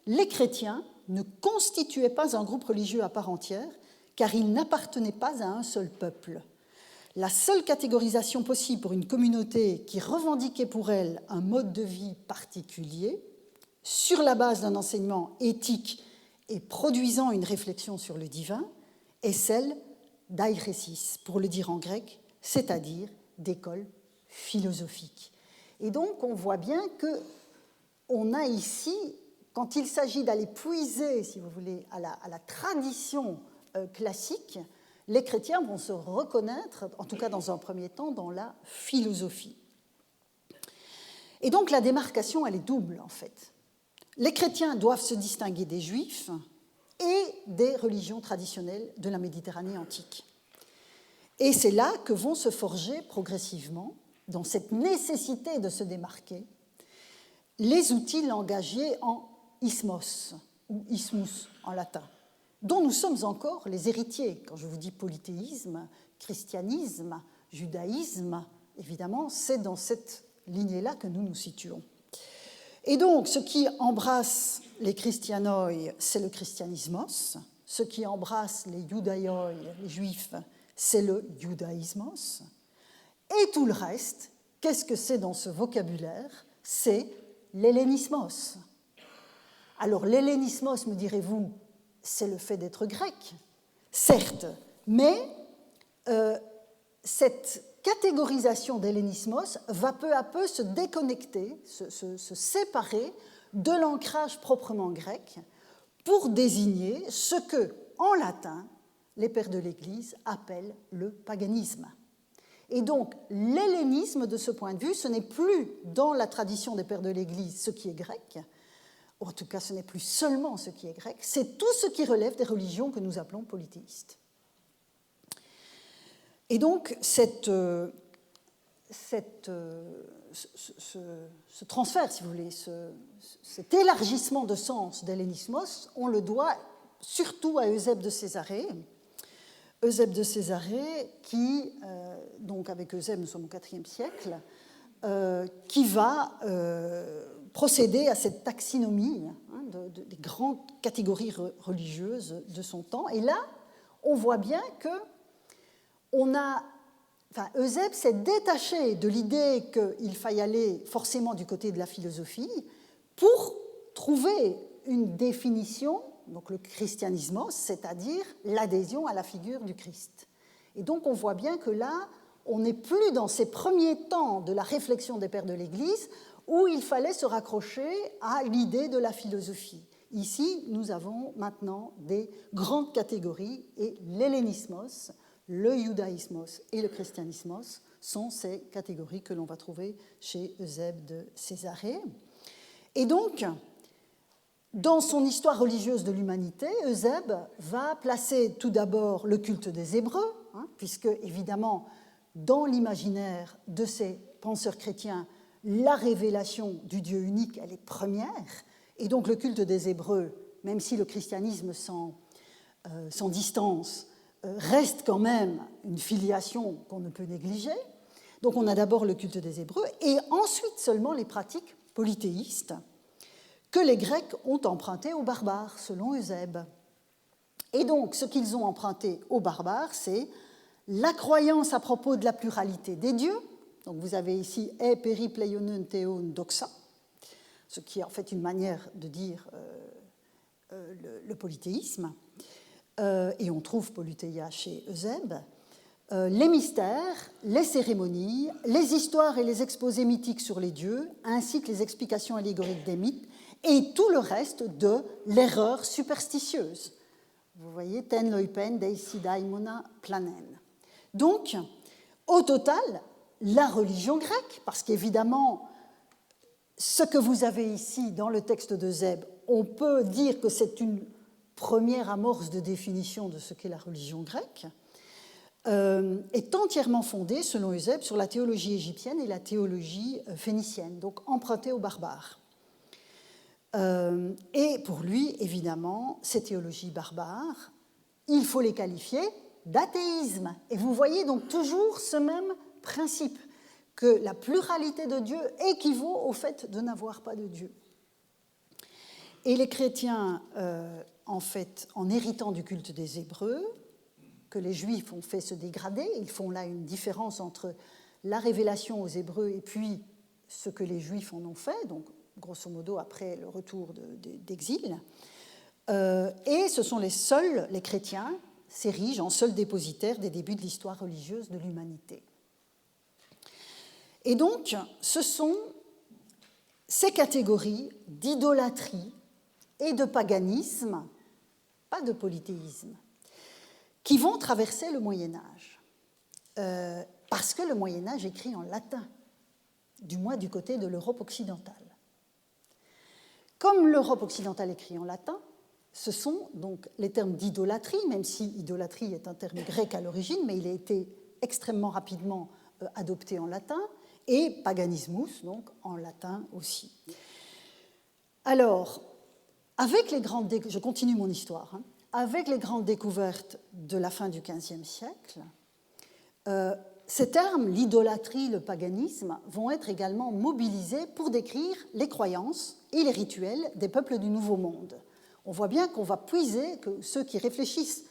Les chrétiens ne constituaient pas un groupe religieux à part entière, car ils n'appartenaient pas à un seul peuple. La seule catégorisation possible pour une communauté qui revendiquait pour elle un mode de vie particulier, sur la base d'un enseignement éthique et produisant une réflexion sur le divin, est celle d'airesis, pour le dire en grec, c'est-à-dire d'école philosophique. Et donc, on voit bien qu'on a ici, quand il s'agit d'aller puiser, si vous voulez, à la tradition classique, les chrétiens vont se reconnaître, en tout cas dans un premier temps, dans la philosophie. Et donc, la démarcation, elle est double, en fait. Les chrétiens doivent se distinguer des juifs et des religions traditionnelles de la Méditerranée antique. Et c'est là que vont se forger progressivement, dans cette nécessité de se démarquer, les outils langagiers en ismos, ou ismus en latin, dont nous sommes encore les héritiers. Quand je vous dis polythéisme, christianisme, judaïsme, évidemment, c'est dans cette lignée-là que nous nous situons. Et donc, ce qui embrasse les christianoi, c'est le christianismos. Ce qui embrasse les judaioi, les juifs, c'est le judaïsmos. Et tout le reste, qu'est-ce que c'est dans ce vocabulaire? C'est l'hellénismos. Alors, l'hellénismos, me direz-vous, c'est le fait d'être grec, certes, mais cette catégorisation d'hellénismos va peu à peu se déconnecter, se séparer de l'ancrage proprement grec pour désigner ce que, en latin, les pères de l'Église appellent le paganisme. Et donc, l'hellénisme, de ce point de vue, ce n'est plus dans la tradition des pères de l'Église ce qui est grec, ou en tout cas ce n'est plus seulement ce qui est grec, c'est tout ce qui relève des religions que nous appelons polythéistes. Et donc, ce transfert, si vous voulez, cet élargissement de sens d'hellénismos, on le doit surtout à Eusèbe de Césarée. Eusèbe de Césarée, qui, donc avec Eusèbe, nous sommes au IVe siècle, qui va procéder à cette taxinomie des grandes catégories religieuses de son temps. Et là, on voit bien que Eusèbe s'est détaché de l'idée qu'il faille aller forcément du côté de la philosophie pour trouver une définition, donc le christianismos, c'est-à-dire l'adhésion à la figure du Christ. Et donc on voit bien que là, on n'est plus dans ces premiers temps de la réflexion des pères de l'Église où il fallait se raccrocher à l'idée de la philosophie. Ici, nous avons maintenant des grandes catégories et l'hellénismos, le judaïsmos et le christianismos sont ces catégories que l'on va trouver chez Eusèbe de Césarée. Et donc, dans son histoire religieuse de l'humanité, Eusèbe va placer tout d'abord le culte des Hébreux, puisque évidemment, dans l'imaginaire de ces penseurs chrétiens, la révélation du Dieu unique, elle est première, et donc le culte des Hébreux, même si le christianisme s'en distance, reste quand même une filiation qu'on ne peut négliger. Donc on a d'abord le culte des Hébreux, et ensuite seulement les pratiques polythéistes que les Grecs ont empruntées aux barbares, selon Eusèbe. Et donc ce qu'ils ont emprunté aux barbares, c'est la croyance à propos de la pluralité des dieux. Donc vous avez ici « e peripleionen theon doxa », ce qui est en fait une manière de dire le polythéisme. Et on trouve Polythéia chez Eusèbe. Les mystères, les cérémonies, les histoires et les exposés mythiques sur les dieux, ainsi que les explications allégoriques des mythes, et tout le reste de l'erreur superstitieuse. Vous voyez, ten loipen deisi daimona planen. Donc, au total, la religion grecque, parce qu'évidemment, ce que vous avez ici dans le texte d'Eusèbe, on peut dire que c'est une première amorce de définition de ce qu'est la religion grecque, est entièrement fondée, selon Eusèbe, sur la théologie égyptienne et la théologie phénicienne, donc empruntée aux barbares. Et pour lui, évidemment, ces théologies barbares, il faut les qualifier d'athéisme. Et vous voyez donc toujours ce même principe, que la pluralité de Dieu équivaut au fait de n'avoir pas de Dieu. Et les chrétiens, en fait, en héritant du culte des Hébreux, que les Juifs ont fait se dégrader, ils font là une différence entre la révélation aux Hébreux et puis ce que les Juifs en ont fait, donc grosso modo après le retour d'exil. Et ce sont les chrétiens s'érigent en seuls dépositaires des débuts de l'histoire religieuse de l'humanité. Et donc, ce sont ces catégories d'idolâtrie et de paganisme, pas de polythéisme, qui vont traverser le Moyen-Âge. Parce que le Moyen-Âge écrit en latin, du moins du côté de l'Europe occidentale. Comme l'Europe occidentale écrit en latin, ce sont donc les termes d'idolâtrie, même si idolâtrie est un terme grec à l'origine, mais il a été extrêmement rapidement adopté en latin, et paganismus, donc en latin aussi. Alors, je continue mon histoire, avec les grandes découvertes de la fin du XVe siècle, ces termes, l'idolâtrie, le paganisme, vont être également mobilisés pour décrire les croyances et les rituels des peuples du Nouveau Monde. On voit bien qu'on va puiser, que ceux qui réfléchissent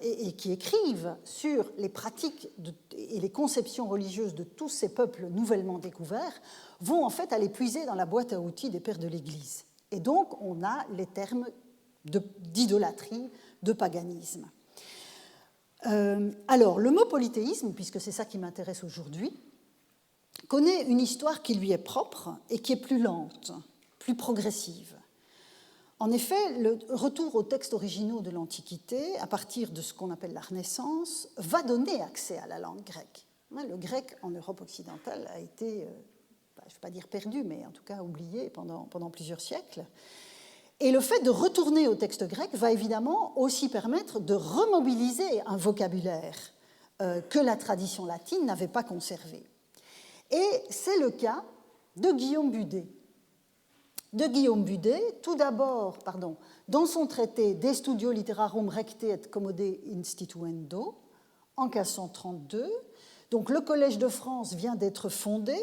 et qui écrivent sur les pratiques et les conceptions religieuses de tous ces peuples nouvellement découverts vont en fait aller puiser dans la boîte à outils des pères de l'Église. Et donc, on a les termes d'idolâtrie, de paganisme. Alors, le mot polythéisme, puisque c'est ça qui m'intéresse aujourd'hui, connaît une histoire qui lui est propre et qui est plus lente, plus progressive. En effet, le retour aux textes originaux de l'Antiquité, à partir de ce qu'on appelle la Renaissance, va donner accès à la langue grecque. Le grec en Europe occidentale a été, je ne vais pas dire perdu, mais en tout cas oublié pendant plusieurs siècles. Et le fait de retourner au texte grec va évidemment aussi permettre de remobiliser un vocabulaire que la tradition latine n'avait pas conservé. Et c'est le cas de Guillaume Budet. Tout d'abord, dans son traité De Studio Literarum Recte et Commode Instituendo, en 1532. Donc le Collège de France vient d'être fondé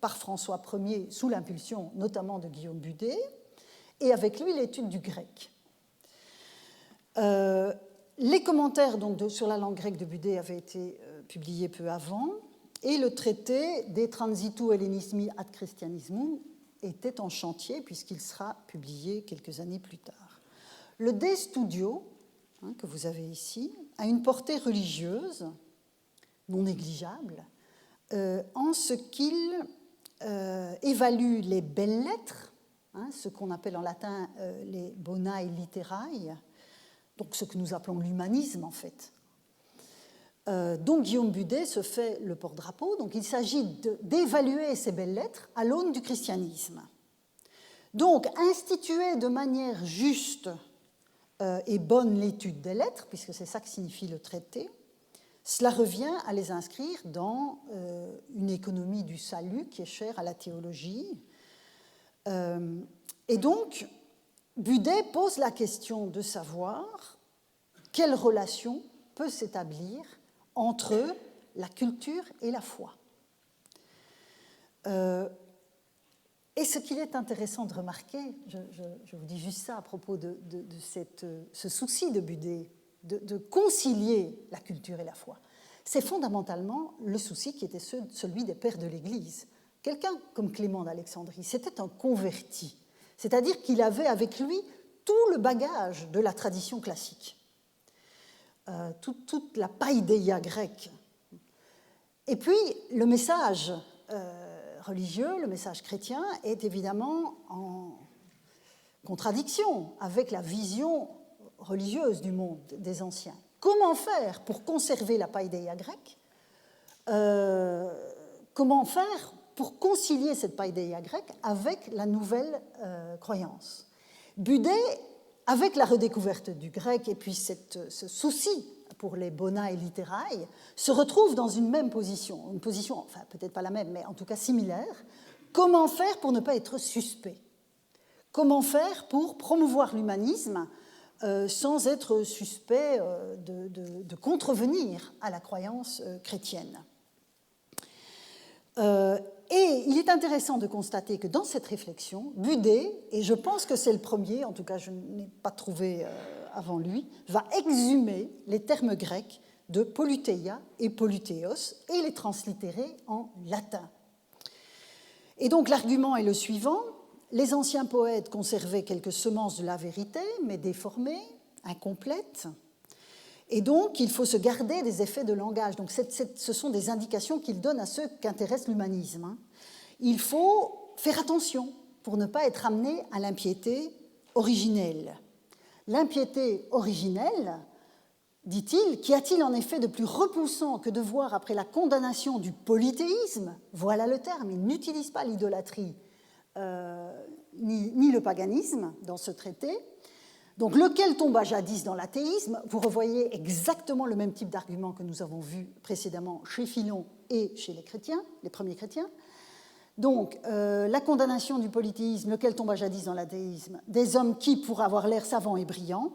par François Ier sous l'impulsion notamment de Guillaume Budet, et avec lui l'étude du grec. Les commentaires donc, sur la langue grecque de Budet avaient été publiés peu avant, et le traité De Transitu Hellenismi ad Christianismum était en chantier puisqu'il sera publié quelques années plus tard. Le De Studio, que vous avez ici, a une portée religieuse non négligeable en ce qu'il évalue les belles lettres, ce qu'on appelle en latin les bonae literae, donc ce que nous appelons l'humanisme en fait. Donc Guillaume Budet se fait le porte-drapeau, donc il s'agit d'évaluer ces belles lettres à l'aune du christianisme. Donc instituer de manière juste et bonne l'étude des lettres, puisque c'est ça que signifie le traité, cela revient à les inscrire dans une économie du salut qui est chère à la théologie. Et donc, Budet pose la question de savoir quelle relation peut s'établir entre la culture et la foi. Et ce qu'il est intéressant de remarquer, je vous dis juste ça à propos de ce souci de Budet, de concilier la culture et la foi, c'est fondamentalement le souci qui était celui des pères de l'Église. Quelqu'un comme Clément d'Alexandrie, c'était un converti, c'est-à-dire qu'il avait avec lui tout le bagage de la tradition classique, toute la paideia grecque. Et puis, le message religieux, le message chrétien, est évidemment en contradiction avec la vision religieuse du monde des anciens. Comment faire pour conserver la paideia grecque ? Comment faire pour concilier cette paideia grecque avec la nouvelle croyance ? Budet, avec la redécouverte du grec et puis ce souci pour les bona et littérae, se retrouve dans une même position, enfin peut-être pas la même, mais en tout cas similaire. Comment faire pour ne pas être suspect ? Comment faire pour promouvoir l'humanisme sans être suspect de contrevenir à la croyance chrétienne ? Et il est intéressant de constater que dans cette réflexion, Budet, et je pense que c'est le premier, en tout cas je n'ai pas trouvé avant lui, va exhumer les termes grecs de politeia et politeios et les translittérer en latin. Et donc l'argument est le suivant: les anciens poètes conservaient quelques semences de la vérité, mais déformées, incomplètes, et donc il faut se garder des effets de langage. Donc ce sont des indications qu'il donne à ceux qu'intéresse l'humanisme. Il faut faire attention pour ne pas être amené à l'impiété originelle. L'impiété originelle, dit-il, qu'y a-t-il en effet de plus repoussant que de voir après la condamnation du polythéisme, voilà le terme, il n'utilise pas l'idolâtrie ni le paganisme dans ce traité, donc lequel tomba jadis dans l'athéisme. Vous revoyez exactement le même type d'argument que nous avons vu précédemment chez Philon et chez les chrétiens, les premiers chrétiens. Donc, la condamnation du polythéisme, lequel tomba jadis dans l'athéisme, des hommes qui, pour avoir l'air savants et brillants,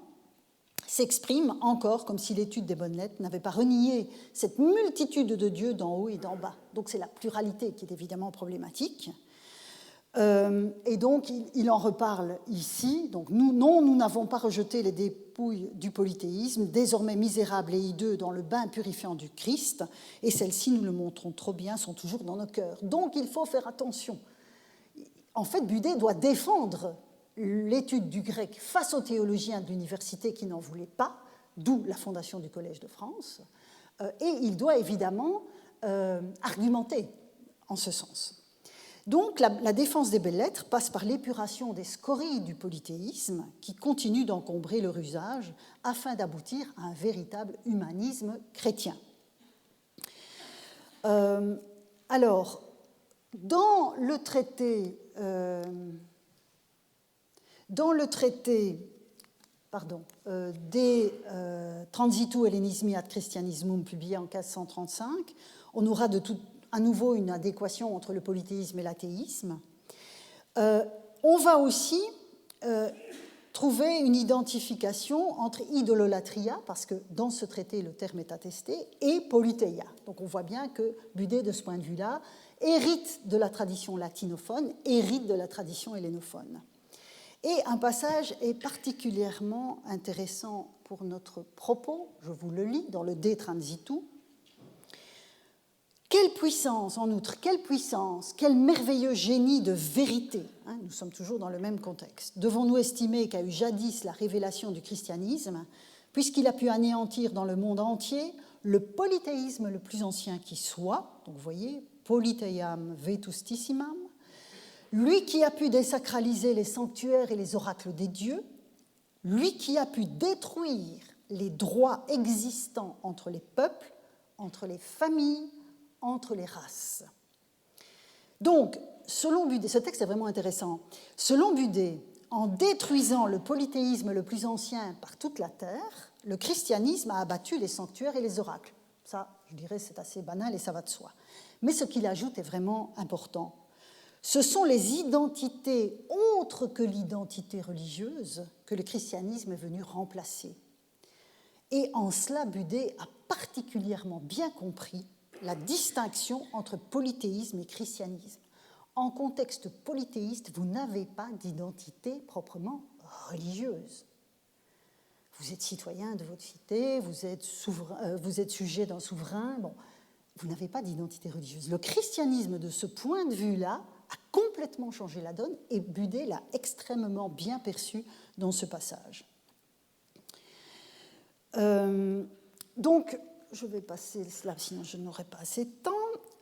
s'expriment encore comme si l'étude des bonnes lettres n'avait pas renié cette multitude de dieux d'en haut et d'en bas. Donc, c'est la pluralité qui est évidemment problématique. Et donc, il en reparle ici. Donc, nous n'avons pas rejeté les dépouilles du polythéisme, désormais misérables et hideux dans le bain purifiant du Christ, et celles-ci, nous le montrons trop bien, sont toujours dans nos cœurs. Donc, il faut faire attention. En fait, Budet doit défendre l'étude du grec face aux théologiens de l'université qui n'en voulaient pas, d'où la fondation du Collège de France, et il doit évidemment argumenter en ce sens. Donc, la défense des belles lettres passe par l'épuration des scories du polythéisme qui continue d'encombrer leur usage afin d'aboutir à un véritable humanisme chrétien. Alors, dans le traité des Transitu Hellenismi ad Christianismum, publié en 1535, on aura à nouveau une adéquation entre le polythéisme et l'athéisme. On va aussi trouver une identification entre idololatria, parce que dans ce traité le terme est attesté, et polytheia. Donc on voit bien que Budet, de ce point de vue-là, hérite de la tradition latinophone, hérite de la tradition hellénophone. Et un passage est particulièrement intéressant pour notre propos, je vous le lis, dans le De Transitu. Quelle puissance, en outre, quelle puissance, quel merveilleux génie de vérité, nous sommes toujours dans le même contexte, devons-nous estimer qu'a eu jadis la révélation du christianisme, puisqu'il a pu anéantir dans le monde entier le polythéisme le plus ancien qui soit, donc vous voyez, polytheiam vetustissimam, lui qui a pu désacraliser les sanctuaires et les oracles des dieux, lui qui a pu détruire les droits existants entre les peuples, entre les familles, entre les races. Donc, selon Budet, ce texte est vraiment intéressant, selon Budet, en détruisant le polythéisme le plus ancien par toute la terre, le christianisme a abattu les sanctuaires et les oracles. Ça, je dirais, c'est assez banal et ça va de soi. Mais ce qu'il ajoute est vraiment important. Ce sont les identités autres que l'identité religieuse que le christianisme est venu remplacer. Et en cela, Budet a particulièrement bien compris la distinction entre polythéisme et christianisme. En contexte polythéiste, vous n'avez pas d'identité proprement religieuse. Vous êtes citoyen de votre cité, vous êtes sujet d'un souverain, bon, vous n'avez pas d'identité religieuse. Le christianisme, de ce point de vue-là, a complètement changé la donne et Budet l'a extrêmement bien perçu dans ce passage. Donc, je vais passer cela, sinon je n'aurai pas assez de temps.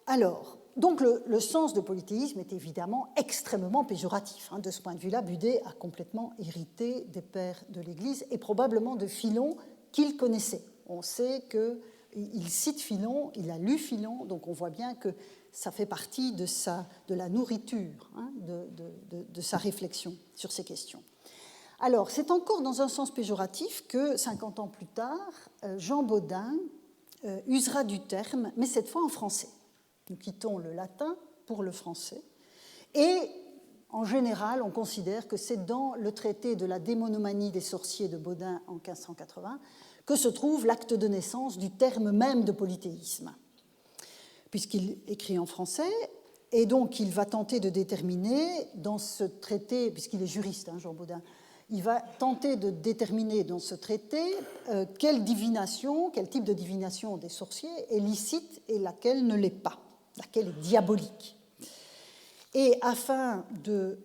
Alors, donc le sens de polythéisme est évidemment extrêmement péjoratif. De ce point de vue-là, Budet a complètement hérité des pères de l'Église et probablement de Philon qu'il connaissait. On sait qu'il cite Philon, il a lu Philon, donc on voit bien que ça fait partie de la nourriture, de sa réflexion sur ces questions. Alors, c'est encore dans un sens péjoratif que, 50 ans plus tard, Jean Bodin usera du terme, mais cette fois en français. Nous quittons le latin pour le français. Et, en général, on considère que c'est dans le traité de la démonomanie des sorciers de Bodin en 1580 que se trouve l'acte de naissance du terme même de polythéisme, puisqu'il écrit en français, et donc il va tenter de déterminer dans ce traité, puisqu'il est juriste, Jean Bodin, il va tenter de déterminer dans ce traité quelle type de divination des sorciers est licite et laquelle ne l'est pas, laquelle est diabolique. Et afin de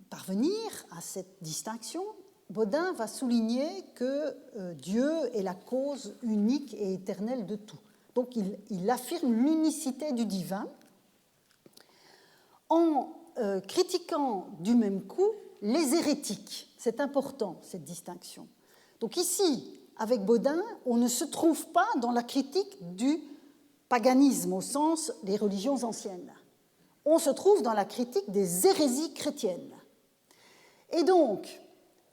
parvenir à cette distinction, Bodin va souligner que Dieu est la cause unique et éternelle de tout. Donc il affirme l'unicité du divin en critiquant du même coup les hérétiques. C'est important, cette distinction. Donc ici, avec Bodin, on ne se trouve pas dans la critique du paganisme au sens des religions anciennes. On se trouve dans la critique des hérésies chrétiennes. Et donc,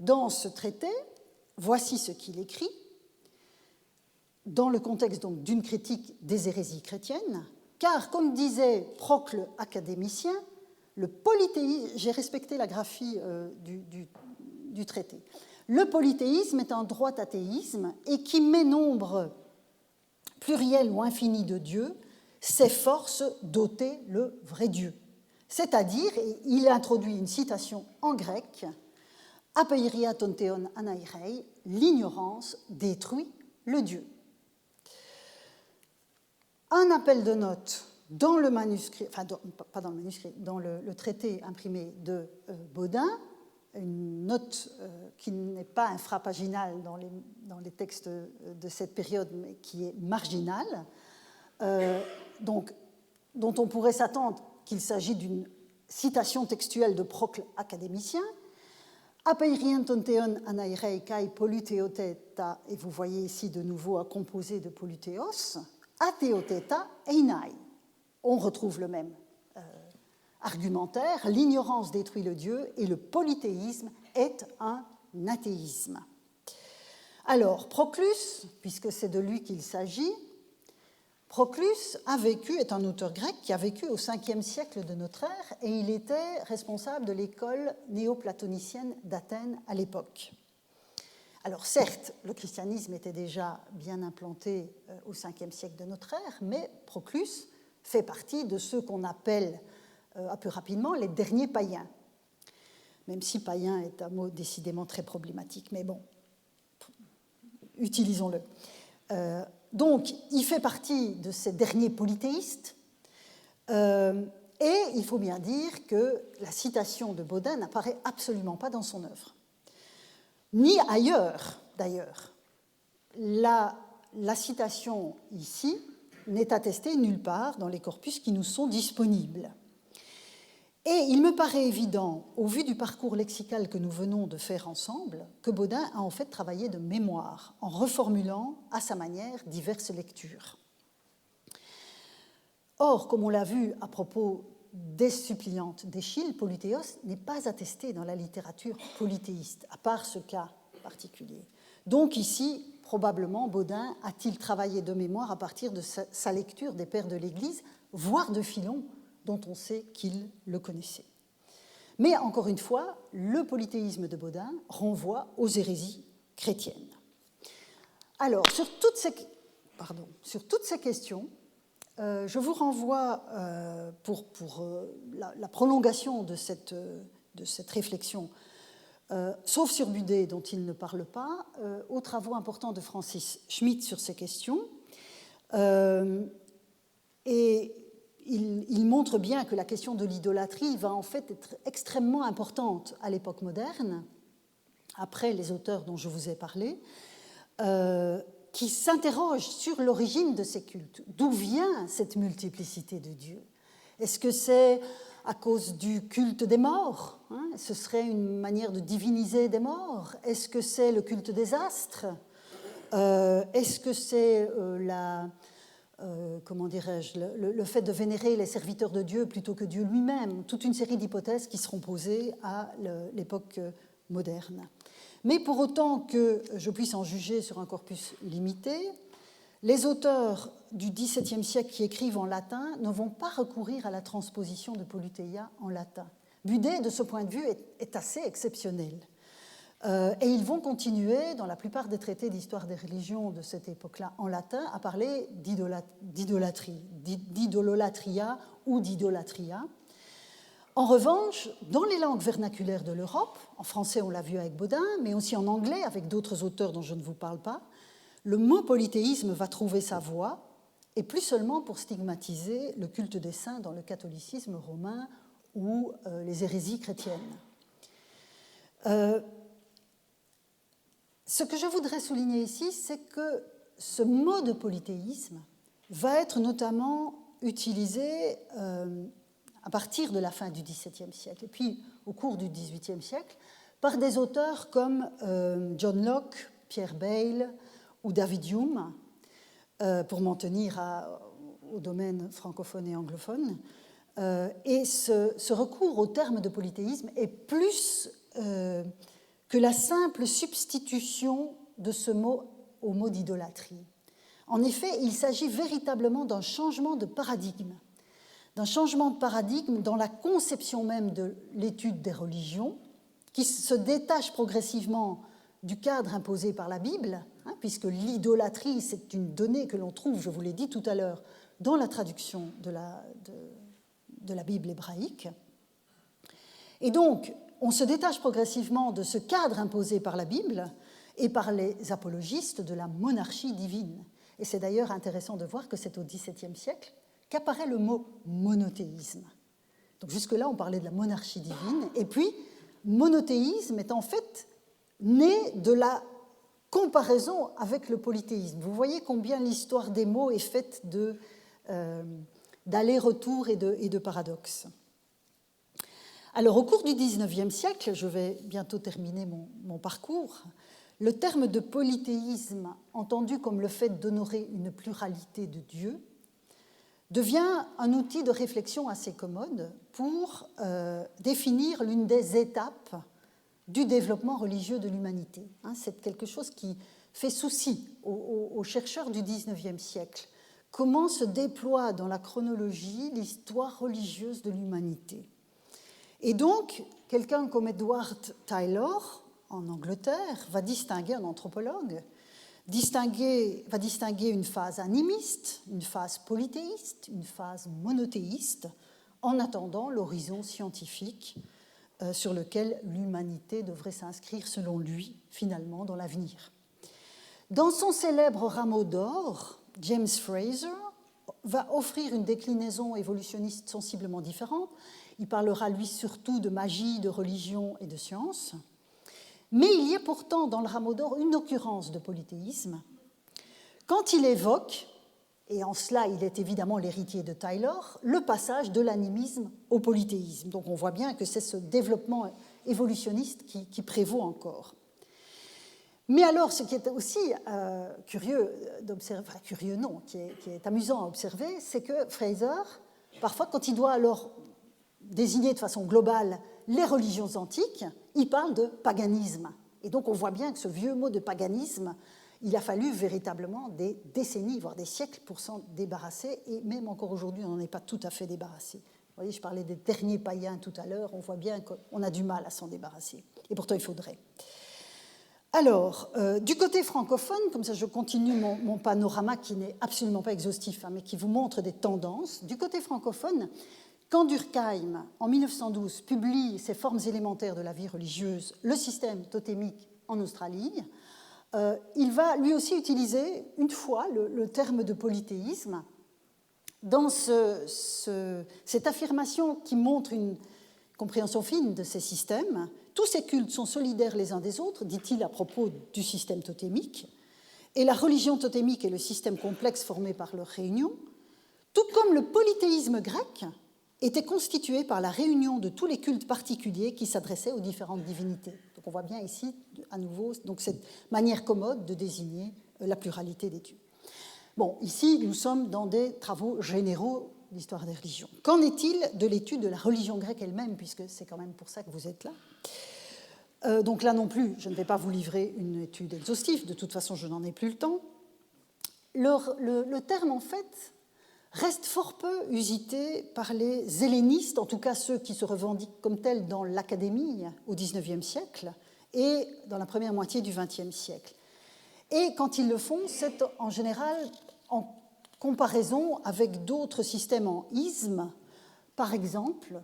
dans ce traité, voici ce qu'il écrit, dans le contexte donc d'une critique des hérésies chrétiennes, car, comme disait Procle académicien, le polythéisme, j'ai respecté la graphie du traité, le polythéisme est un droit athéisme et qui met nombre pluriel ou infini de dieux s'efforce d'ôter le vrai Dieu. C'est-à-dire, et il introduit une citation en grec, apeiria ton theon anairei, l'ignorance détruit le Dieu. Un appel de notes dans le manuscrit, enfin pas dans le manuscrit, dans le traité imprimé de Bodin, une note qui n'est pas infrapaginale dans les textes de cette période, mais qui est marginale, donc, dont on pourrait s'attendre qu'il s'agit d'une citation textuelle de Procle académicien, Apeirien ton theon anairei kai polythéoteta, et vous voyez ici de nouveau un composé de polythéos, athéoteta einai. On retrouve le même argumentaire, l'ignorance détruit le Dieu et le polythéisme est un athéisme. Alors, Proclus, puisque c'est de lui qu'il s'agit, Proclus est un auteur grec qui a vécu au 5e siècle de notre ère et il était responsable de l'école néoplatonicienne d'Athènes à l'époque. Alors certes, le christianisme était déjà bien implanté au 5e siècle de notre ère, mais Proclus fait partie de ceux qu'on appelle un peu rapidement les derniers païens, même si païen est un mot décidément très problématique, mais bon, utilisons-le. Donc, il fait partie de ces derniers polythéistes, et il faut bien dire que la citation de Bodin n'apparaît absolument pas dans son œuvre, ni ailleurs d'ailleurs. La citation ici n'est attestée nulle part dans les corpus qui nous sont disponibles. Et il me paraît évident, au vu du parcours lexical que nous venons de faire ensemble, que Bodin a en fait travaillé de mémoire, en reformulant à sa manière diverses lectures. Or, comme on l'a vu à propos des suppliantes d'Échille, Polythéos n'est pas attesté dans la littérature polythéiste, à part ce cas particulier. Donc ici, probablement, Bodin a-t-il travaillé de mémoire à partir de sa lecture des pères de l'Église, voire de Philon, dont on sait qu'il le connaissait. Mais encore une fois, le polythéisme de Bodin renvoie aux hérésies chrétiennes. Alors, sur toutes ces questions, je vous renvoie, pour la prolongation de cette réflexion, sauf sur Budet, dont il ne parle pas, aux travaux importants de Francis Schmitt sur ces questions. Et il montre bien que la question de l'idolâtrie va en fait être extrêmement importante à l'époque moderne, après les auteurs dont je vous ai parlé, qui s'interrogent sur l'origine de ces cultes. D'où vient cette multiplicité de dieux? Est-ce que c'est à cause du culte des morts? Ce serait une manière de diviniser des morts? Est-ce que c'est le culte des astres? Est-ce que c'est le fait de vénérer les serviteurs de Dieu plutôt que Dieu lui-même? Toute une série d'hypothèses qui seront posées à l'époque moderne. Mais pour autant que je puisse en juger sur un corpus limité, les auteurs du XVIIe siècle qui écrivent en latin ne vont pas recourir à la transposition de Politeia en latin. Budet, de ce point de vue, est assez exceptionnel. Et ils vont continuer, dans la plupart des traités d'histoire des religions de cette époque-là en latin, à parler d'idolâtrie, d'idololatria ou d'idolatria. En revanche, dans les langues vernaculaires de l'Europe, en français on l'a vu avec Bodin, mais aussi en anglais avec d'autres auteurs dont je ne vous parle pas, le mot polythéisme va trouver sa voie, et plus seulement pour stigmatiser le culte des saints dans le catholicisme romain ou les hérésies chrétiennes. Ce que je voudrais souligner ici, c'est que ce mot de polythéisme va être notamment utilisé à partir de la fin du XVIIe siècle, et puis au cours du XVIIIe siècle, par des auteurs comme John Locke, Pierre Bayle ou David Hume, pour m'en tenir au domaine francophone et anglophone. Et ce recours au terme de polythéisme est plus que la simple substitution de ce mot au mot d'idolâtrie. En effet, il s'agit véritablement d'un changement de paradigme dans la conception même de l'étude des religions, qui se détache progressivement du cadre imposé par la Bible, puisque l'idolâtrie, c'est une donnée que l'on trouve, je vous l'ai dit tout à l'heure, dans la traduction de la Bible hébraïque. Et donc, on se détache progressivement de ce cadre imposé par la Bible et par les apologistes de la monarchie divine. Et c'est d'ailleurs intéressant de voir que c'est au XVIIe siècle qu'apparaît le mot monothéisme. Donc jusque-là, on parlait de la monarchie divine, et puis monothéisme est en fait né de la comparaison avec le polythéisme. Vous voyez combien l'histoire des mots est faite d'aller-retour et de paradoxes. Alors, au cours du XIXe siècle, je vais bientôt terminer mon parcours, le terme de polythéisme, entendu comme le fait d'honorer une pluralité de dieux, devient un outil de réflexion assez commode pour définir l'une des étapes du développement religieux de l'humanité. C'est quelque chose qui fait souci aux chercheurs du XIXe siècle. Comment se déploie dans la chronologie l'histoire religieuse de l'humanité? Et donc, quelqu'un comme Edward Taylor, en Angleterre, va distinguer, un anthropologue, va distinguer une phase animiste, une phase polythéiste, une phase monothéiste, en attendant l'horizon scientifique sur lequel l'humanité devrait s'inscrire, selon lui, finalement, dans l'avenir. Dans son célèbre Rameau d'or, James Fraser va offrir une déclinaison évolutionniste sensiblement différente. Il parlera, lui, surtout de magie, de religion et de science. Mais il y a pourtant dans le Rameau d'or une occurrence de polythéisme quand il évoque, et en cela il est évidemment l'héritier de Taylor, le passage de l'animisme au polythéisme. Donc on voit bien que c'est ce développement évolutionniste qui prévaut encore. Mais alors, ce qui est aussi curieux d'observer, enfin curieux non, qui est amusant à observer, c'est que Fraser, parfois quand il doit alors désigner de façon globale les religions antiques, il parle de paganisme. Et donc on voit bien que ce vieux mot de paganisme Il a fallu véritablement des décennies, voire des siècles pour s'en débarrasser, et même encore aujourd'hui, on n'en est pas tout à fait débarrassé. Vous voyez, je parlais des derniers païens tout à l'heure, on voit bien qu'on a du mal à s'en débarrasser, et pourtant il faudrait. Alors, du côté francophone, comme ça je continue mon panorama qui n'est absolument pas exhaustif, mais qui vous montre des tendances. Du côté francophone, quand Durkheim, en 1912, publie ses formes élémentaires de la vie religieuse, le système totémique en Australie, il va lui aussi utiliser une fois le terme de polythéisme dans cette affirmation qui montre une compréhension fine de ces systèmes. Tous ces cultes sont solidaires les uns des autres, dit-il à propos du système totémique, et la religion totémique est le système complexe formé par leur réunion, tout comme le polythéisme grec était constitué par la réunion de tous les cultes particuliers qui s'adressaient aux différentes divinités. Donc on voit bien ici, à nouveau, donc cette manière commode de désigner la pluralité des dieux. Bon, ici, nous sommes dans des travaux généraux d'histoire des religions. Qu'en est-il de l'étude de la religion grecque elle-même, puisque c'est quand même pour ça que vous êtes là? Donc là non plus, je ne vais pas vous livrer une étude exhaustive, de toute façon, je n'en ai plus le temps. Le terme, en fait, reste fort peu usité par les hellénistes, en tout cas ceux qui se revendiquent comme tels dans l'académie au XIXe siècle et dans la première moitié du XXe siècle. Et quand ils le font, c'est en général en comparaison avec d'autres systèmes en isme. Par exemple,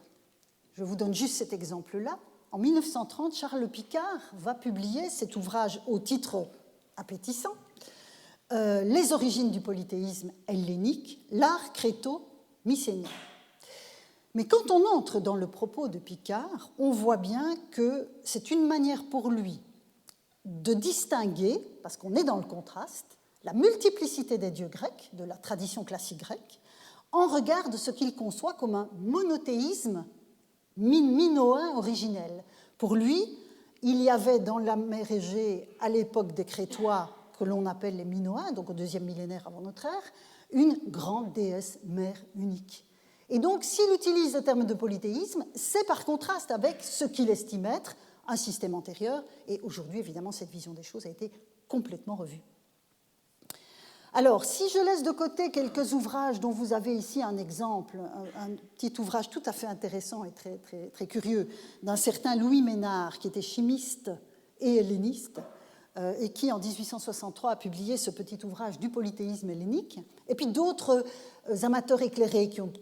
je vous donne juste cet exemple-là, en 1930, Charles Picard va publier cet ouvrage au titre appétissant, Les origines du polythéisme hellénique, l'art créto-mycénien. Mais quand on entre dans le propos de Picard, on voit bien que c'est une manière pour lui de distinguer, parce qu'on est dans le contraste, la multiplicité des dieux grecs, de la tradition classique grecque, en regard de ce qu'il conçoit comme un monothéisme minoen originel. Pour lui, il y avait dans la mer Égée, à l'époque des Crétois, que l'on appelle les Minoens, donc au deuxième millénaire avant notre ère, une grande déesse mère unique. Et donc, s'il utilise le terme de polythéisme, c'est par contraste avec ce qu'il estime être un système antérieur, et aujourd'hui, évidemment, cette vision des choses a été complètement revue. Alors, si je laisse de côté quelques ouvrages dont vous avez ici un exemple, un petit ouvrage tout à fait intéressant et très, très, très curieux, d'un certain Louis Ménard, qui était chimiste et helléniste, et qui, en 1863, a publié ce petit ouvrage du polythéisme hellénique, et puis d'autres amateurs éclairés qui ont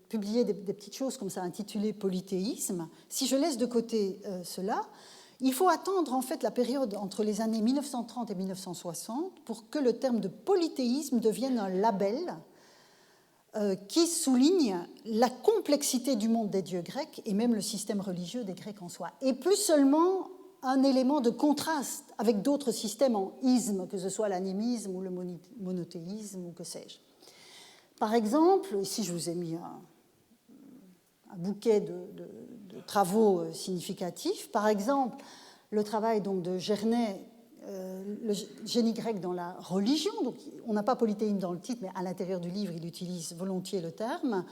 publié des petites choses comme ça, intitulées Polythéisme. Si je laisse de côté cela, il faut attendre en fait la période entre les années 1930 et 1960 pour que le terme de polythéisme devienne un label qui souligne la complexité du monde des dieux grecs et même le système religieux des Grecs en soi, et plus seulement un élément de contraste avec d'autres systèmes en isme, que ce soit l'animisme ou le monothéisme ou que sais-je. Par exemple, ici je vous ai mis un bouquet de travaux significatifs. Par exemple, le travail donc, de Gernet, le génie grec dans la religion. Donc, on n'a pas polythéisme dans le titre, mais à l'intérieur du livre, il utilise volontiers le terme.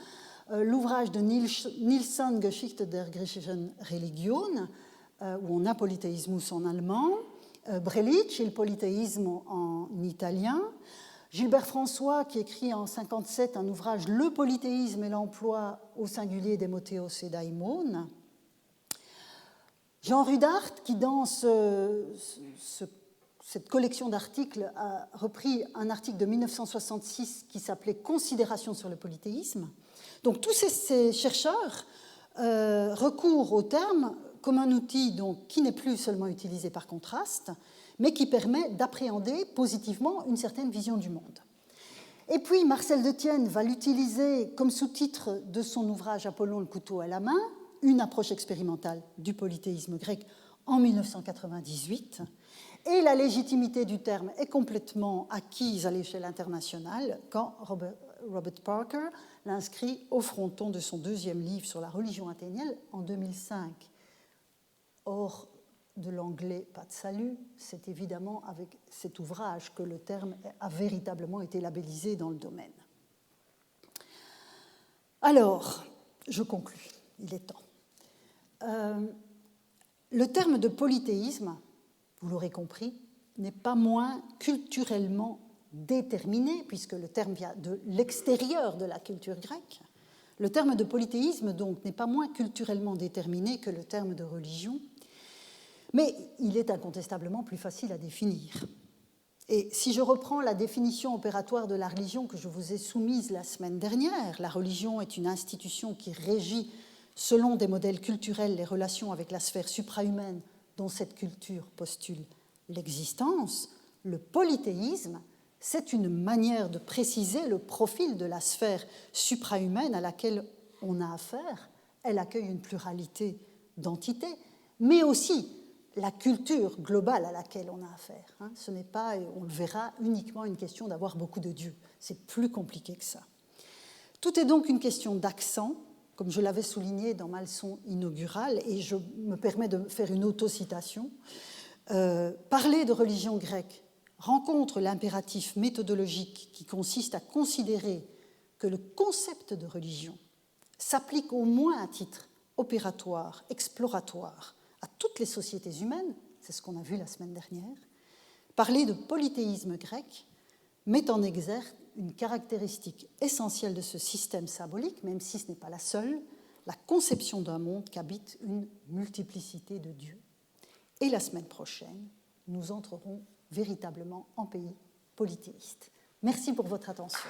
L'ouvrage de Nielsen Geschichte der griechischen Religion, où on a polythéismus en allemand. Brelic et le polythéisme en italien. Gilbert François, qui écrit en 1957 un ouvrage « Le polythéisme et l'emploi au singulier d'Hémothéos et d'Aïmon ». Jean Rudart, qui dans cette collection d'articles a repris un article de 1966 qui s'appelait « Considérations sur le polythéisme ». Donc tous ces chercheurs recourent au terme comme un outil donc, qui n'est plus seulement utilisé par contraste, mais qui permet d'appréhender positivement une certaine vision du monde. Et puis, Marcel de Tienne va l'utiliser comme sous-titre de son ouvrage « Apollon, le couteau à la main », une approche expérimentale du polythéisme grec en 1998. Et la légitimité du terme est complètement acquise à l'échelle internationale quand Robert Parker l'inscrit au fronton de son deuxième livre sur la religion athénienne en 2005. Or, de l'anglais pas de salut, c'est évidemment avec cet ouvrage que le terme a véritablement été labellisé dans le domaine. Alors, je conclus, il est temps. Le terme de polythéisme, vous l'aurez compris, n'est pas moins culturellement déterminé, puisque le terme vient de l'extérieur de la culture grecque. Le terme de polythéisme, donc, n'est pas moins culturellement déterminé que le terme de religion, mais il est incontestablement plus facile à définir. Et si je reprends la définition opératoire de la religion que je vous ai soumise la semaine dernière, la religion est une institution qui régit, selon des modèles culturels, les relations avec la sphère suprahumaine dont cette culture postule l'existence. Le polythéisme, c'est une manière de préciser le profil de la sphère suprahumaine à laquelle on a affaire. Elle accueille une pluralité d'entités, mais aussi la culture globale à laquelle on a affaire. Ce n'est pas, et on le verra, uniquement une question d'avoir beaucoup de dieux. C'est plus compliqué que ça. Tout est donc une question d'accent, comme je l'avais souligné dans ma leçon inaugurale, et je me permets de faire une autocitation. Parler de religion grecque rencontre l'impératif méthodologique qui consiste à considérer que le concept de religion s'applique au moins à titre opératoire, exploratoire, à toutes les sociétés humaines, c'est ce qu'on a vu la semaine dernière. Parler de polythéisme grec met en exergue une caractéristique essentielle de ce système symbolique, même si ce n'est pas la seule, la conception d'un monde qu'habite une multiplicité de dieux. Et la semaine prochaine, nous entrerons véritablement en pays polythéiste. Merci pour votre attention.